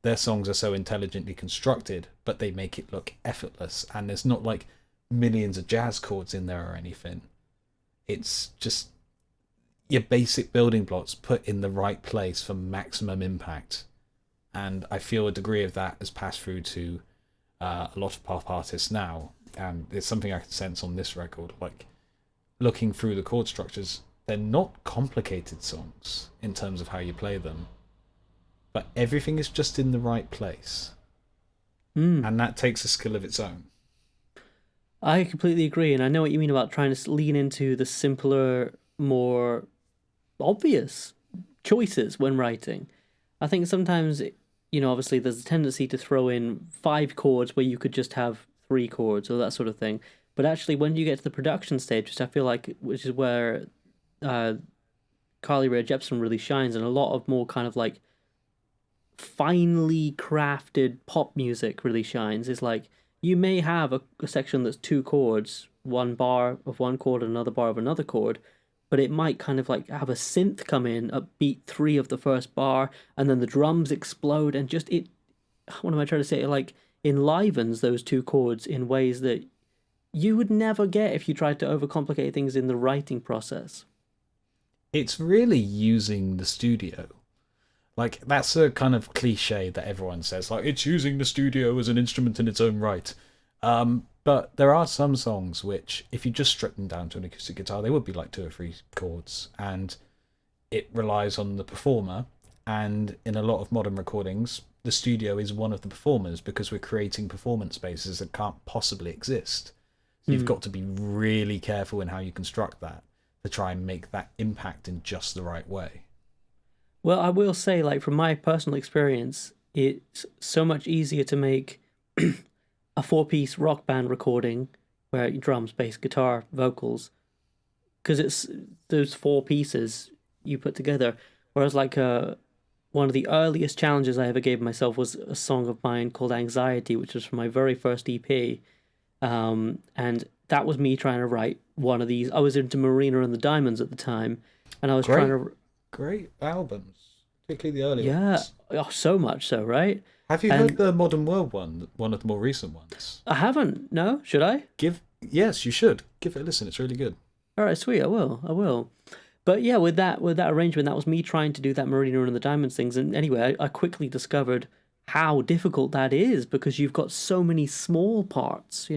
Their songs are so intelligently constructed, but they make it look effortless, and there's not like millions of jazz chords in there or anything. It's just your basic building blocks put in the right place for maximum impact. And I feel a degree of that has passed through to a lot of pop artists now, and it's something I can sense on this record. Like, looking through the chord structures, they're not complicated songs in terms of how you play them, but everything is just in the right place. And that takes a skill of its own. I completely agree, and I know what you mean about trying to lean into the simpler, more obvious choices when writing. I think sometimes, obviously there's a tendency to throw in 5 chords where you could just have 3 chords or that sort of thing. But actually, when you get to the production stage, which is where Carly Rae Jepsen really shines, and a lot of more kind of like finely crafted pop music really shines, is like you may have a section that's 2 chords, 1 bar of 1 chord and another bar of another chord, but it might kind of like have a synth come in at beat 3 of the first bar, and then the drums explode, and just what am I trying to say? It like enlivens those 2 chords in ways that you would never get if you tried to overcomplicate things in the writing process. It's really using the studio. Like, that's a kind of cliche that everyone says, like, it's using the studio as an instrument in its own right. But there are some songs which, if you just strip them down to an acoustic guitar, they would be like 2 or 3 chords, and it relies on the performer. And in a lot of modern recordings, the studio is one of the performers, because we're creating performance spaces that can't possibly exist. So you've got to be really careful in how you construct that to try and make that impact in just the right way. Well, I will say, like, from my personal experience, it's so much easier to make a 4-piece rock band recording where drums, bass, guitar, vocals, because it's those 4 pieces you put together. Whereas like one of the earliest challenges I ever gave myself was a song of mine called Anxiety, which was from my very first EP. And that was me trying to write one of these. I was into Marina and the Diamonds at the time, and I was trying to... Great albums, particularly the early ones. Yeah, so much so, right? Have you heard the Modern World one of the more recent ones? I haven't. No, should I? Yes, you should. Give it a listen. It's really good. All right, sweet. I will. But yeah, with that arrangement, that was me trying to do that Marina and the Diamonds things. And anyway, I quickly discovered how difficult that is, because you've got so many small parts,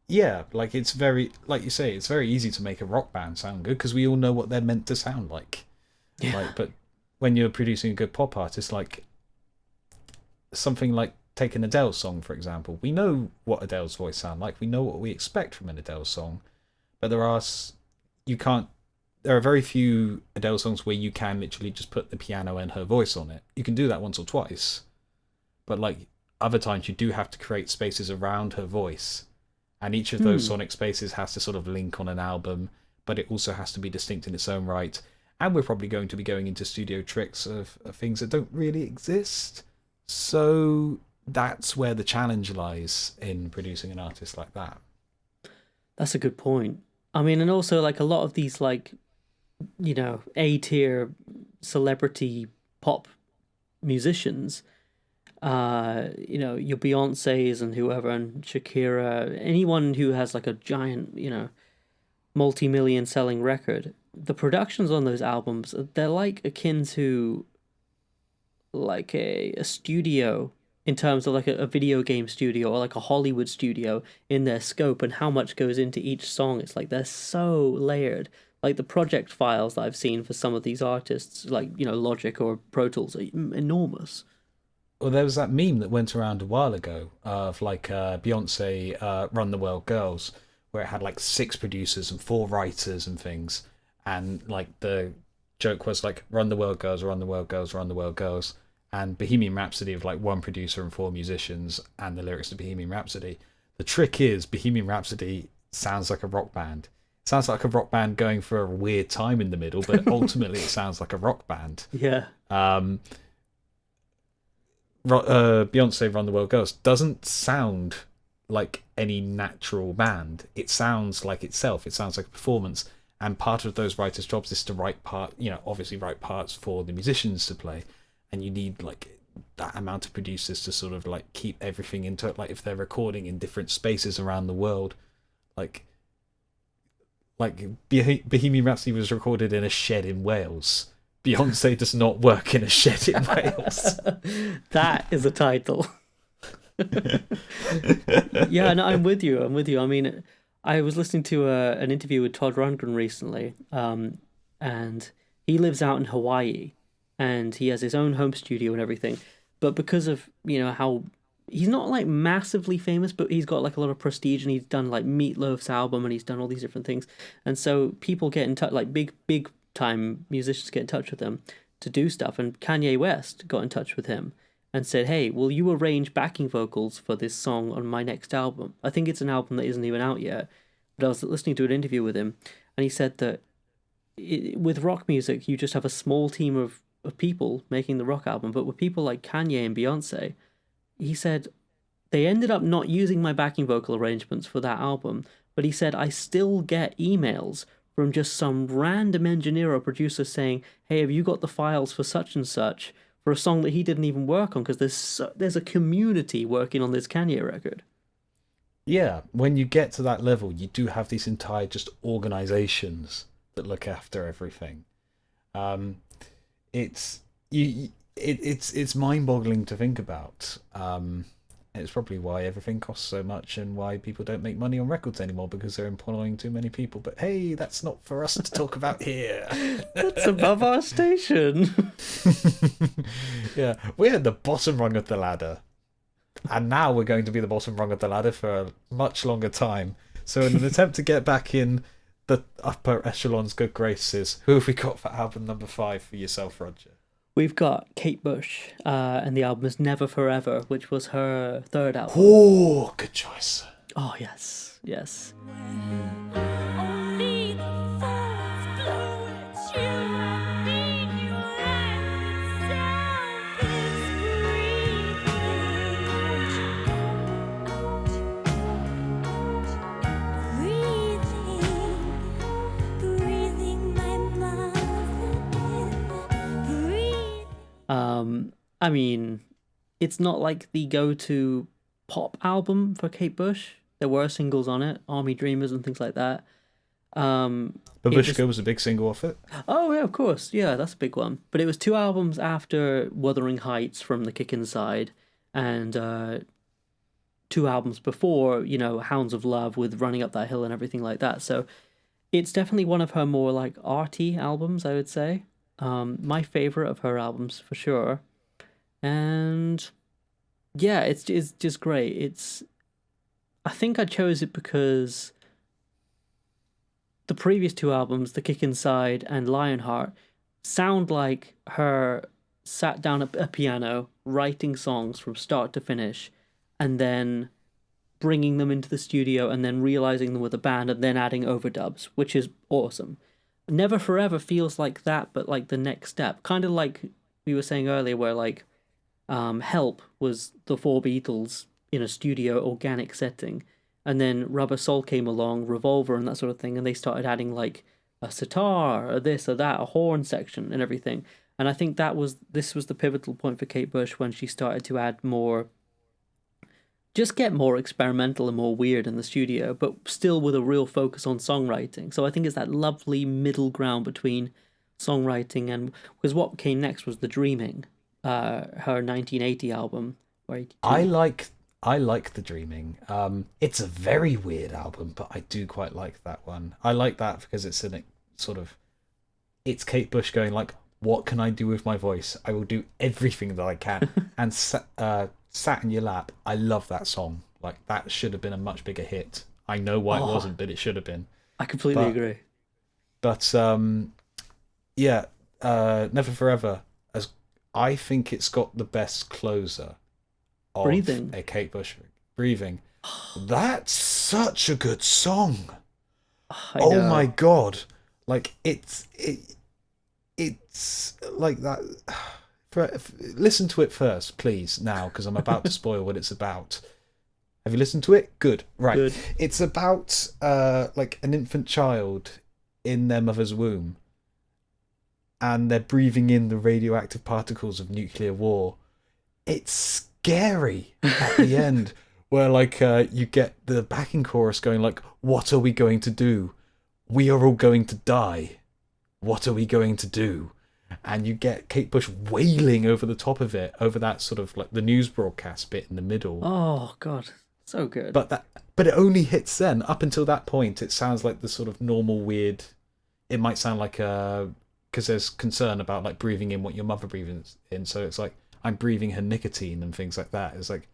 Yeah, like it's very, like you say, it's very easy to make a rock band sound good because we all know what they're meant to sound like. Yeah. But when you're producing a good pop artist, like something like take an Adele song, for example. We know what Adele's voice sounds like. We know what we expect from an Adele song. But there are very few Adele songs where you can literally just put the piano and her voice on it. You can do that once or twice. But like other times you do have to create spaces around her voice. And each of those sonic spaces has to sort of link on an album, but it also has to be distinct in its own right. And we're probably going to be going into studio tricks of things that don't really exist. So that's where the challenge lies in producing an artist like that. That's a good point. I mean, and also like a lot of these like, you know, A-tier celebrity pop musicians, you know, your Beyoncés and whoever, and Shakira, anyone who has like a giant, you know, multi-million selling record, the productions on those albums, they're like akin to like a studio in terms of like a video game studio or like a Hollywood studio in their scope and how much goes into each song. It's like they're so layered. Like the project files that I've seen for some of these artists, like, you know, Logic or Pro Tools, are enormous. Well, there was that meme that went around a while ago of like Beyoncé Run the World Girls, where it had like 6 producers and 4 writers and things. And like the joke was like, Run the World Girls, Run the World Girls, Run the World Girls. And Bohemian Rhapsody of like 1 producer and 4 musicians, and the lyrics to Bohemian Rhapsody. The trick is Bohemian Rhapsody sounds like a rock band. It sounds like a rock band going for a weird time in the middle, but ultimately it sounds like a rock band. Yeah. Beyoncé Run the World Girls doesn't sound like any natural band. It sounds like itself. It sounds like a performance. And part of those writers' jobs is to write obviously write parts for the musicians to play. And you need like that amount of producers to sort of like keep everything into it. Like if they're recording in different spaces around the world, like Bohemian Rhapsody was recorded in a shed in Wales. Beyonce does not work in a shed in Wales. That is a title. Yeah, no, I'm with you. I mean, I was listening to an interview with Todd Rundgren recently, and he lives out in Hawaii, and he has his own home studio and everything. But because of, you know, how he's not like massively famous, but he's got like a lot of prestige, and he's done like Meatloaf's album, and he's done all these different things. And so people get in touch, like big time musicians get in touch with him to do stuff. And Kanye West got in touch with him and said, "Hey, will you arrange backing vocals for this song on my next album?" I think it's an album that isn't even out yet, but I was listening to an interview with him, and he said that with rock music, you just have a small team of people making the rock album. But with people like Kanye and Beyonce, he said they ended up not using my backing vocal arrangements for that album, but he said I still get emails from just some random engineer or producer saying, "Hey, have you got the files for such and such for a song that he didn't even work on?" Because there's a community working on this Kanye record. Yeah, when you get to that level, you do have these entire just organizations that look after everything. It's mind-boggling to think about. It's probably why everything costs so much and why people don't make money on records anymore, because they're employing too many people. But hey, that's not for us to talk about here. That's above our station. Yeah, we're at the bottom rung of the ladder. And now we're going to be the bottom rung of the ladder for a much longer time. So in an attempt to get back in the upper echelon's good graces, who have we got for album number 5 for yourself, Roger? We've got Kate Bush, and the album is Never Forever, which was her 3rd album. Oh, good choice. Oh, yes. Only the forest fluids you need your self is breathing my mother. I mean, it's not like the go-to pop album for Kate Bush. There were singles on it, Army Dreamers and things like that. Babushka was a big single off it. Oh, yeah, of course. Yeah, that's a big one. But it was 2 albums after Wuthering Heights from The Kick Inside, and 2 albums before, you know, Hounds of Love with Running Up That Hill and everything like that. So it's definitely one of her more, like, arty albums, I would say. My favorite of her albums for sure. And yeah, it's just great. I think I chose it because the previous two albums, The Kick Inside and Lionheart, sound like her sat down at a piano writing songs from start to finish, and then bringing them into the studio and then realizing them with a band and then adding overdubs, which is awesome. Never Forever feels like that, but like the next step, kind of like we were saying earlier, where like Help was the four Beatles in a studio organic setting, and then Rubber Soul came along, Revolver and that sort of thing, and they started adding like a sitar, or this or that, a horn section and everything. And I think this was the pivotal point for Kate Bush when she started to add more, just get more experimental and more weird in the studio, but still with a real focus on songwriting. So I think it's that lovely middle ground between songwriting and, because what came next was The Dreaming, her 1980 album. Or 82. I like The Dreaming. It's a very weird album, but I do quite like that one. I like that because it's it's Kate Bush going like, what can I do with my voice? I will do everything that I can. And Sat in Your Lap, I love that song. Like, that should have been a much bigger hit. I know why it wasn't, but it should have been. I completely agree. But Never Forever, as I think it's got the best closer of Breathing. a Kate Bush. Breathing. That's such a good song. Oh my god. Like, it's like that. Listen to it first, please, now, because I'm about to spoil what it's about. Have you listened to it? Good. Right. Good. It's about like an infant child in their mother's womb, and they're breathing in the radioactive particles of nuclear war. It's scary at the end, where like you get the backing chorus going like, "What are we going to do? We are all going to die. What are we going to do?" And you get Kate Bush wailing over the top of it, over that sort of like the news broadcast bit in the middle. Oh god, so good. But it only hits then. Up until that point, it sounds like the sort of normal weird. It might sound like because there's concern about like breathing in what your mother breathes in, so it's like, I'm breathing her nicotine and things like that. It's like,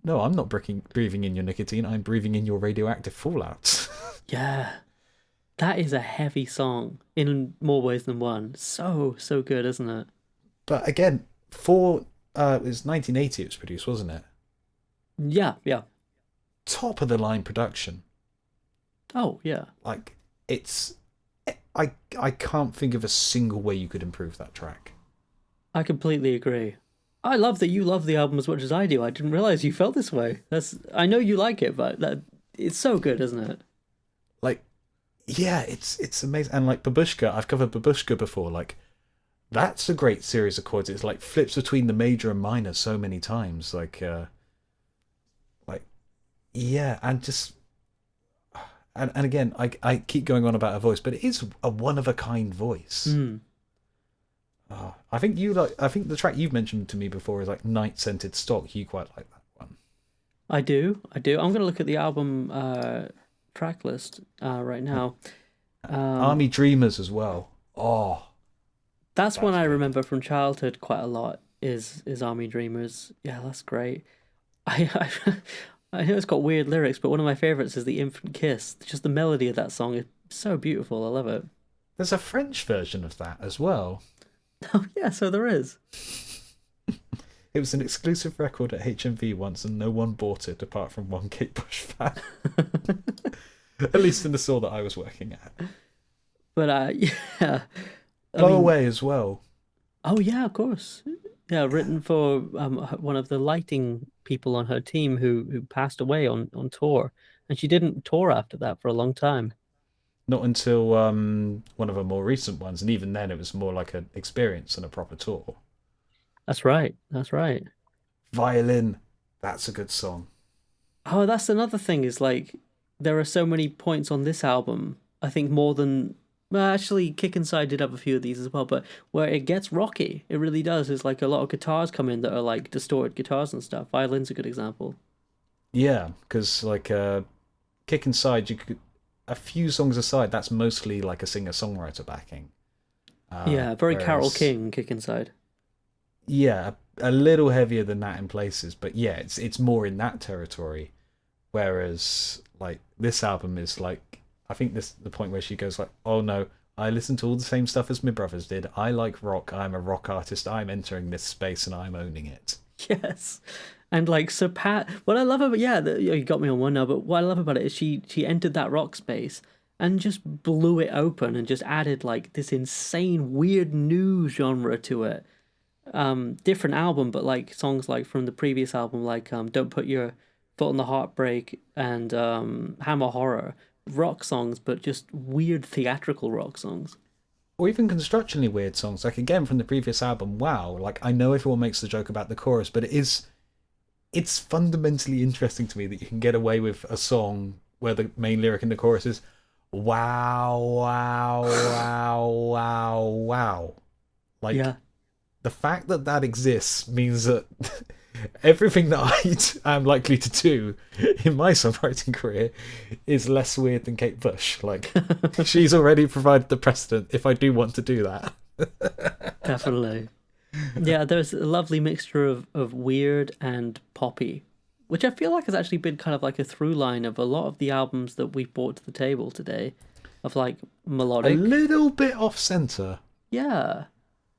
no, I'm not breathing in your nicotine. I'm breathing in your radioactive fallout. Yeah. That is a heavy song in more ways than one. So good, isn't it? But again, it was 1980 it was produced, wasn't it? Yeah. Top of the line production. Oh, yeah. Like, I can't think of a single way you could improve that track. I completely agree. I love that you love the album as much as I do. I didn't realize you felt this way. I know you like it, but it's so good, isn't it? Like, yeah, it's amazing. And like Babushka, I've covered Babushka before. Like, that's a great series of chords. It's like flips between the major and minor so many times. Like yeah, and just and again, I keep going on about her voice, but it is a one of a kind voice. I think the track you've mentioned to me before is like Night Scented Stock. You quite like that one. I do. I'm going to look at the album track list right now. Army Dreamers as well. That's one I remember from childhood quite a lot. Is Army Dreamers? Yeah, that's great. I know it's got weird lyrics, but one of my favorites is The Infant Kiss. Just the melody of that song is so beautiful. I love it. There's a French version of that as well. Oh yeah, so there is. It was an exclusive record at HMV once, and no one bought it apart from one Kate Bush fan. At least in the store that I was working at. But yeah, Blow Away as well. Oh yeah, of course. Yeah, written for one of the lighting people on her team who passed away on tour, and she didn't tour after that for a long time. Not until one of her more recent ones, and even then it was more like an experience than a proper tour. That's right. Violin, that's a good song. Oh, that's another thing, is like there are so many points on this album, I think more than, well, actually Kick Inside did have a few of these as well, but where it gets rocky. It really does. There's like a lot of guitars come in that are like distorted guitars and stuff. Violin's a good example. Yeah, because like Kick Inside, you could, a few songs aside, that's mostly like a singer-songwriter backing. Yeah, very Carol Whereas- King kick inside. Yeah, a little heavier than that in places, but yeah, it's more in that territory. Whereas like this album is like, I think this the point where she goes like, oh no, I listen to all the same stuff as my brothers did. I like rock. I'm a rock artist. I'm entering this space and I'm owning it. Yes. And like what I love about you got me on one now, but what I love about it is she entered that rock space and just blew it open and just added like this insane weird new genre to it. Different album, but like songs like from the previous album, like Don't Put Your Foot on the Heartbreak and Hammer Horror, rock songs, but just weird theatrical rock songs. Or even constructionally weird songs, like again from the previous album. Wow, like I know everyone makes the joke about the chorus, but it's fundamentally interesting to me that you can get away with a song where the main lyric in the chorus is wow, wow, wow, wow, wow. Like, Yeah. the fact that that exists means that everything that I am likely to do in my songwriting career is less weird than Kate Bush. Like, she's already provided the precedent if I do want to do that. Definitely. Yeah, there's a lovely mixture of weird and poppy, which I feel like has actually been kind of like a through line of a lot of the albums that we've brought to the table today, of like A melodic. little bit off center, Yeah.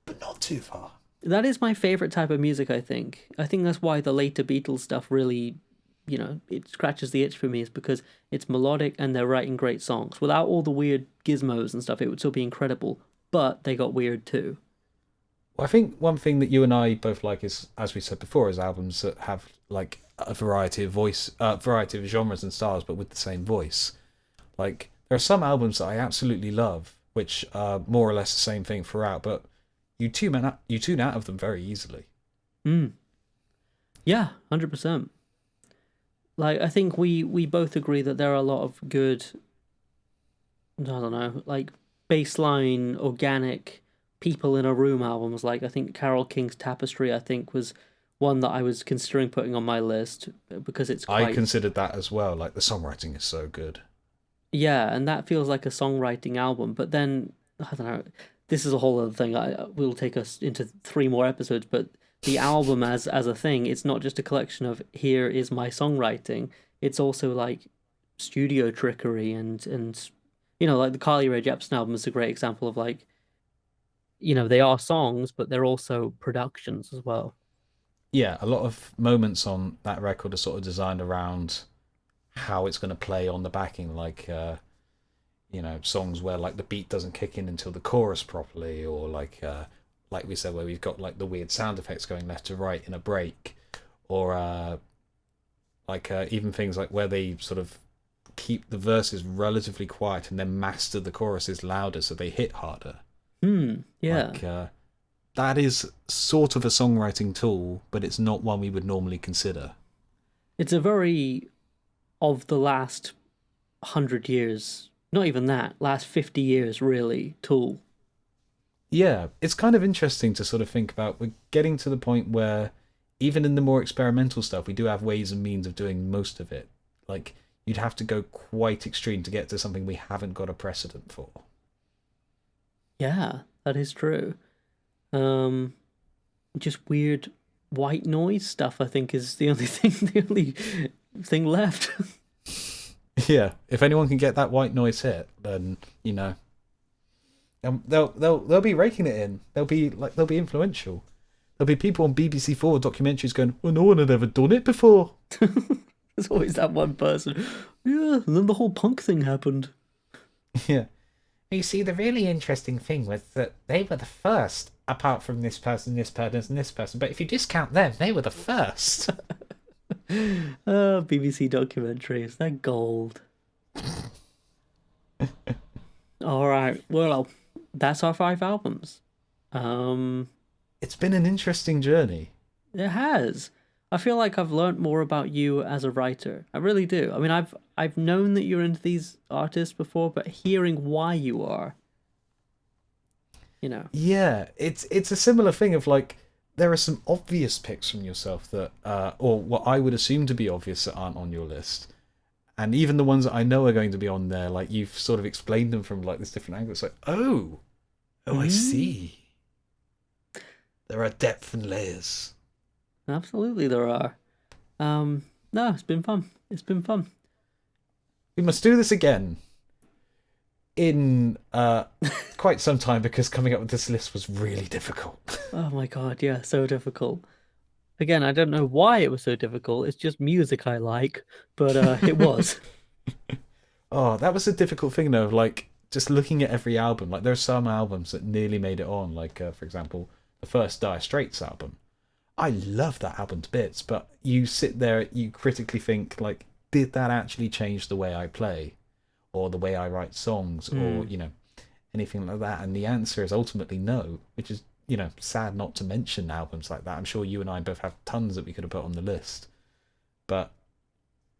but not too far. That is my favorite type of music, I think. I think that's why the later Beatles stuff really, it scratches the itch for me, is because it's melodic and they're writing great songs. Without all the weird gizmos and stuff, it would still be incredible, but they got weird too. Well, I think one thing that you and I both like is, as we said before, is albums that have like a variety of genres and styles, but with the same voice. Like, there are some albums that I absolutely love, which are more or less the same thing throughout, but you tune out of them very easily. Yeah, 100%. Like, I think we both agree that there are a lot of good, I don't know, like baseline, organic, people in a room albums. Like, I think Carole King's Tapestry, I think, was one that I was considering putting on my list because it's quite... I considered that as well. Like, the songwriting is so good. Yeah, and that feels like a songwriting album. But then, I don't know, this is a whole other thing. Will take us into 3 more episodes, but the album as a thing, it's not just a collection of here is my songwriting. It's also like studio trickery and like the Carly Rae Jepsen album is a great example of like, they are songs, but they're also productions as well. Yeah, a lot of moments on that record are sort of designed around how it's going to play on the backing, like songs where like the beat doesn't kick in until the chorus properly, or like we said, where we've got like the weird sound effects going left to right in a break, or even things like where they sort of keep the verses relatively quiet and then master the choruses louder so they hit harder. Yeah. Like, that is sort of a songwriting tool, but it's not one we would normally consider. It's a very of the last 100 years, not even that, last 50 years really, tool. Yeah, it's kind of interesting to sort of think about. We're getting to the point where even in the more experimental stuff, we do have ways and means of doing most of it. Like, you'd have to go quite extreme to get to something we haven't got a precedent for. Yeah, that is true. Just weird white noise stuff, I think, is the only thing left. Yeah, if anyone can get that white noise hit, then they'll be raking it in. They'll be influential. There'll be people on BBC Four documentaries going, "Well, no one had ever done it before." There's always that one person. Yeah, and then the whole punk thing happened. Yeah. You see, the really interesting thing was that they were the first, apart from this person, this person, and this person. But if you discount them, they were the first. BBC documentaries, they're gold. All right, well, that's our 5 albums. It's been an interesting journey. It has. I feel like I've learned more about you as a writer. I really do. I mean, I've known that you're into these artists before, but hearing why you are, Yeah, it's a similar thing of like, there are some obvious picks from yourself that, or what I would assume to be obvious, that aren't on your list. And even the ones that I know are going to be on there, like, you've sort of explained them from like this different angle. It's like, oh, Oh, I see. There are depth and layers. Absolutely, there are. No, it's been fun. It's been fun. We must do this again in quite some time, because coming up with this list was really difficult. Oh my god, yeah, so difficult. Again, I don't know why it was so difficult. It's just music I like, but it was. Oh, that was a difficult thing though, like just looking at every album. Like there are some albums that nearly made it on, like for example, the first Dire Straits album. I love that album to bits, but you sit there, you critically think, like, did that actually change the way I play, or the way I write songs, or anything like that? And the answer is ultimately no, which is sad not to mention albums like that. I'm sure you and I both have tons that we could have put on the list, but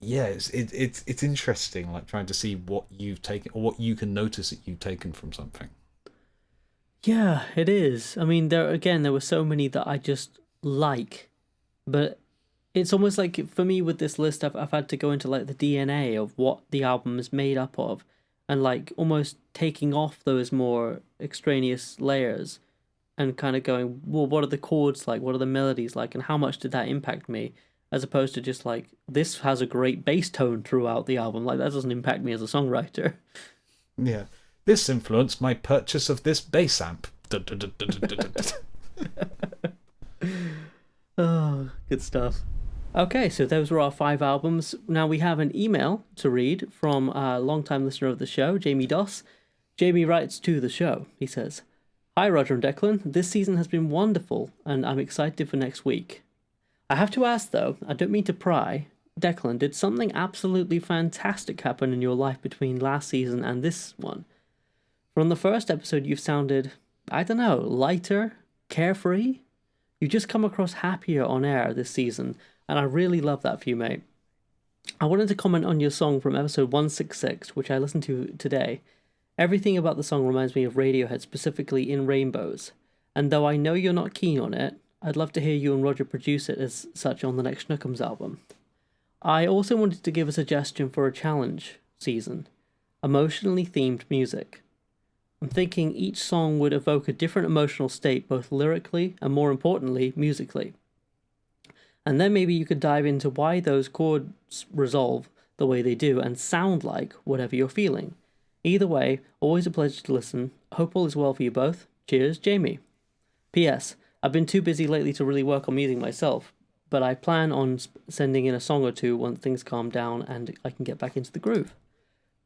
yeah, it's interesting, like trying to see what you've taken or what you can notice that you've taken from something. Yeah, it is. I mean, there were so many that I just like, but it's almost like for me with this list, I've had to go into like the DNA of what the album is made up of, and like almost taking off those more extraneous layers, and kind of going, well, what are the chords like? What are the melodies like? And how much did that impact me? As opposed to just like, this has a great bass tone throughout the album. Like, that doesn't impact me as a songwriter. Yeah. This influenced my purchase of this bass amp. Oh, good stuff. Okay, so those were our 5 albums. Now we have an email to read from a long-time listener of the show, Jamie Doss. Jamie writes to the show. He says, "Hi, Roger and Declan. This season has been wonderful, and I'm excited for next week. I have to ask, though, I don't mean to pry. Declan, did something absolutely fantastic happen in your life between last season and this one? From the first episode, you've sounded, I don't know, lighter, carefree? You just come across happier on air this season, and I really love that for you, mate. I wanted to comment on your song from episode 166, which I listened to today. Everything about the song reminds me of Radiohead, specifically In Rainbows. And though I know you're not keen on it, I'd love to hear you and Roger produce it as such on the next Schnookums album. I also wanted to give a suggestion for a challenge season. Emotionally themed music. I'm thinking each song would evoke a different emotional state, both lyrically and, more importantly, musically. And then maybe you could dive into why those chords resolve the way they do and sound like whatever you're feeling. Either way, always a pleasure to listen. Hope all is well for you both. Cheers, Jamie. P.S. I've been too busy lately to really work on music myself, but I plan on sending in a song or two once things calm down and I can get back into the groove."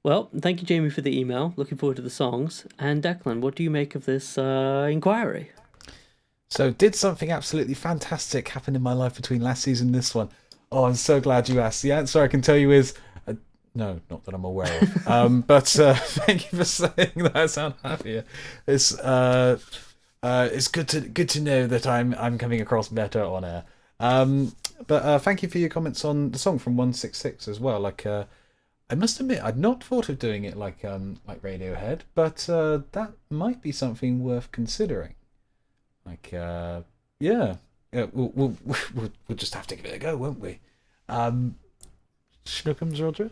Well, thank you, Jamie, for the email. Looking forward to the songs. And Declan, what do you make of this inquiry? So, did something absolutely fantastic happen in my life between last season and this one? Oh, I'm so glad you asked. The answer I can tell you is no, not that I'm aware of. But thank you for saying that. I sound happier. It's good to know that I'm coming across better on air. But thank you for your comments on the song from 166 as well. Like, I must admit, I'd not thought of doing it like Radiohead, but that might be something worth considering. Like, yeah, we'll just have to give it a go, won't we? Schnookums, Roger?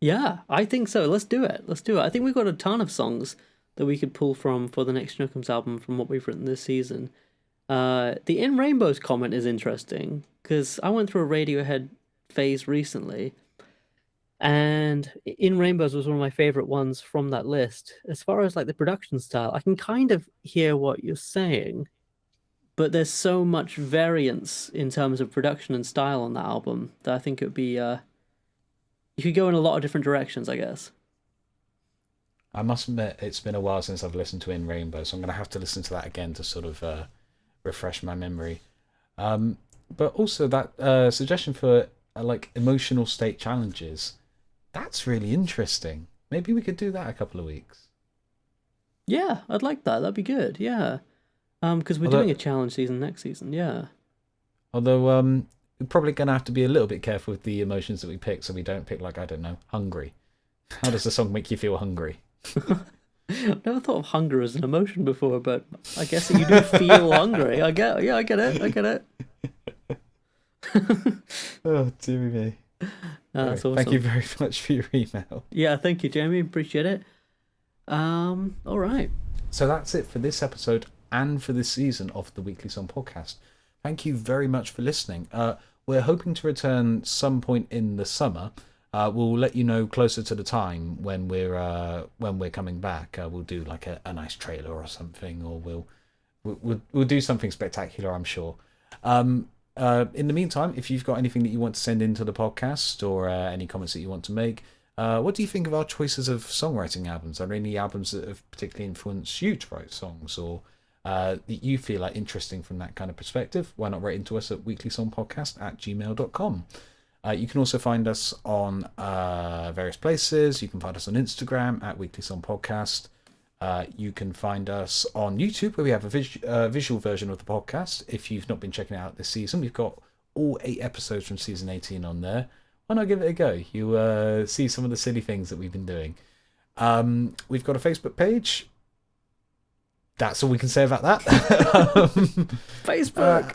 Yeah, I think so. Let's do it. I think we've got a ton of songs that we could pull from for the next Schnookums album from what we've written this season. The In Rainbows comment is interesting, because I went through a Radiohead phase recently, and In Rainbows was one of my favorite ones from that list. As far as like the production style, I can kind of hear what you're saying, but there's so much variance in terms of production and style on that album that I think it would be you could go in a lot of different directions, I guess. I must admit, it's been a while since I've listened to In Rainbow, so I'm going to have to listen to that again to sort of refresh my memory. But also that suggestion for like emotional state challenges, that's really interesting. Maybe we could do that a couple of weeks. Yeah, I'd like that. That'd be good. Yeah, because we're doing a challenge season next season. Yeah. Although we're probably going to have to be a little bit careful with the emotions that we pick, so we don't pick like, I don't know, hungry. How does the song make you feel hungry? I've never thought of hunger as an emotion before, but I guess you do feel hungry. I get it. Oh, dear me. That's awesome. Thank you very much for your email. Yeah, thank you, Jamie. Appreciate it. All right. So that's it for this episode and for this season of the Weekly Song Podcast. Thank you very much for listening. We're hoping to return some point in the summer. We'll let you know closer to the time when we're coming back. We'll do like a nice trailer or something, or we'll do something spectacular, I'm sure. In the meantime, if you've got anything that you want to send into the podcast or any comments that you want to make, what do you think of our choices of songwriting albums? Are there any albums that have particularly influenced you to write songs, or that you feel are interesting from that kind of perspective? Why not write into us at weeklysongpodcast@gmail.com. You can also find us on various places. You can find us on Instagram at weeklysongpodcast. You can find us on YouTube, where we have a visual version of the podcast. If you've not been checking it out this season, we've got all 8 episodes from season 18 on there. Why not give it a go? You see some of the silly things that we've been doing. We've got a Facebook page. That's all we can say about that. Facebook!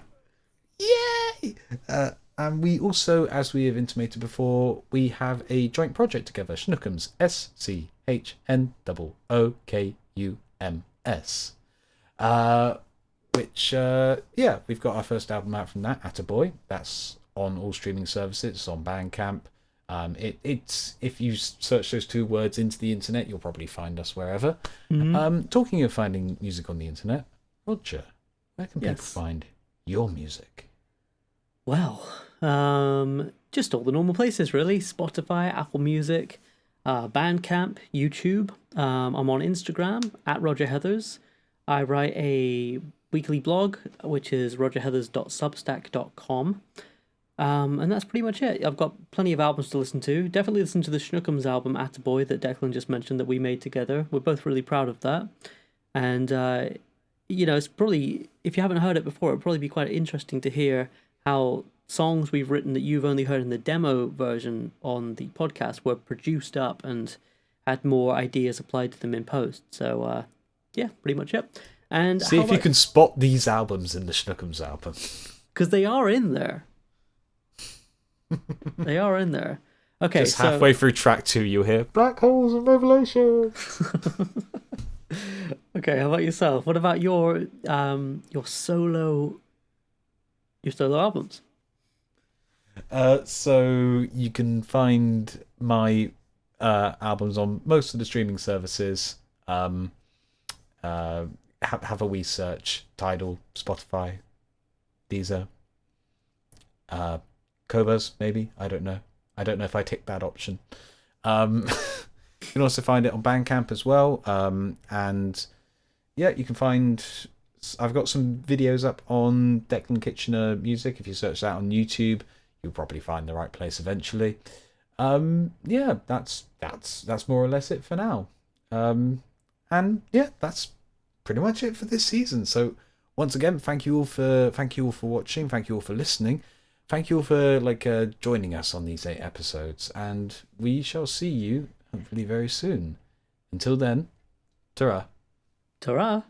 Yay! And we also, as we have intimated before, we have a joint project together, Schnookums, SCHNOOKUMS. Which, we've got our first album out from that, Attaboy. That's on all streaming services. It's on Bandcamp. It's if you search those 2 words into the internet, you'll probably find us wherever. Talking of finding music on the internet, Roger, where can people find your music? Well, just all the normal places, really. Spotify, Apple Music, Bandcamp, YouTube. I'm on Instagram, at Roger Heathers. I write a weekly blog, which is rogerheathers.substack.com. And that's pretty much it. I've got plenty of albums to listen to. Definitely listen to the Schnookums album, Attaboy, that Declan just mentioned that we made together. We're both really proud of that. And, it's probably, if you haven't heard it before, it'll probably be quite interesting to hear how songs we've written that you've only heard in the demo version on the podcast were produced up and had more ideas applied to them in post. So, pretty much it. And see if you can spot these albums in the Schnookums album. Because they are in there. They are in there. Okay, just halfway through track 2, you'll hear Black Holes and Revelation. Okay, how about yourself? What about your solo albums? So you can find my albums on most of the streaming services. Have a wee search: Tidal, Spotify, Deezer, Cobas, maybe. I don't know if I tick that option. You can also find it on Bandcamp as well. And you can find. I've got some videos up on Declan Kitchener Music. If you search that on YouTube, you'll probably find the right place eventually. That's more or less it for now. That's pretty much it for this season. So once again, thank you all for watching. Thank you all for listening. Thank you all for joining us on these 8 episodes, and we shall see you hopefully very soon. Until then, ta-ra. Ta-ra.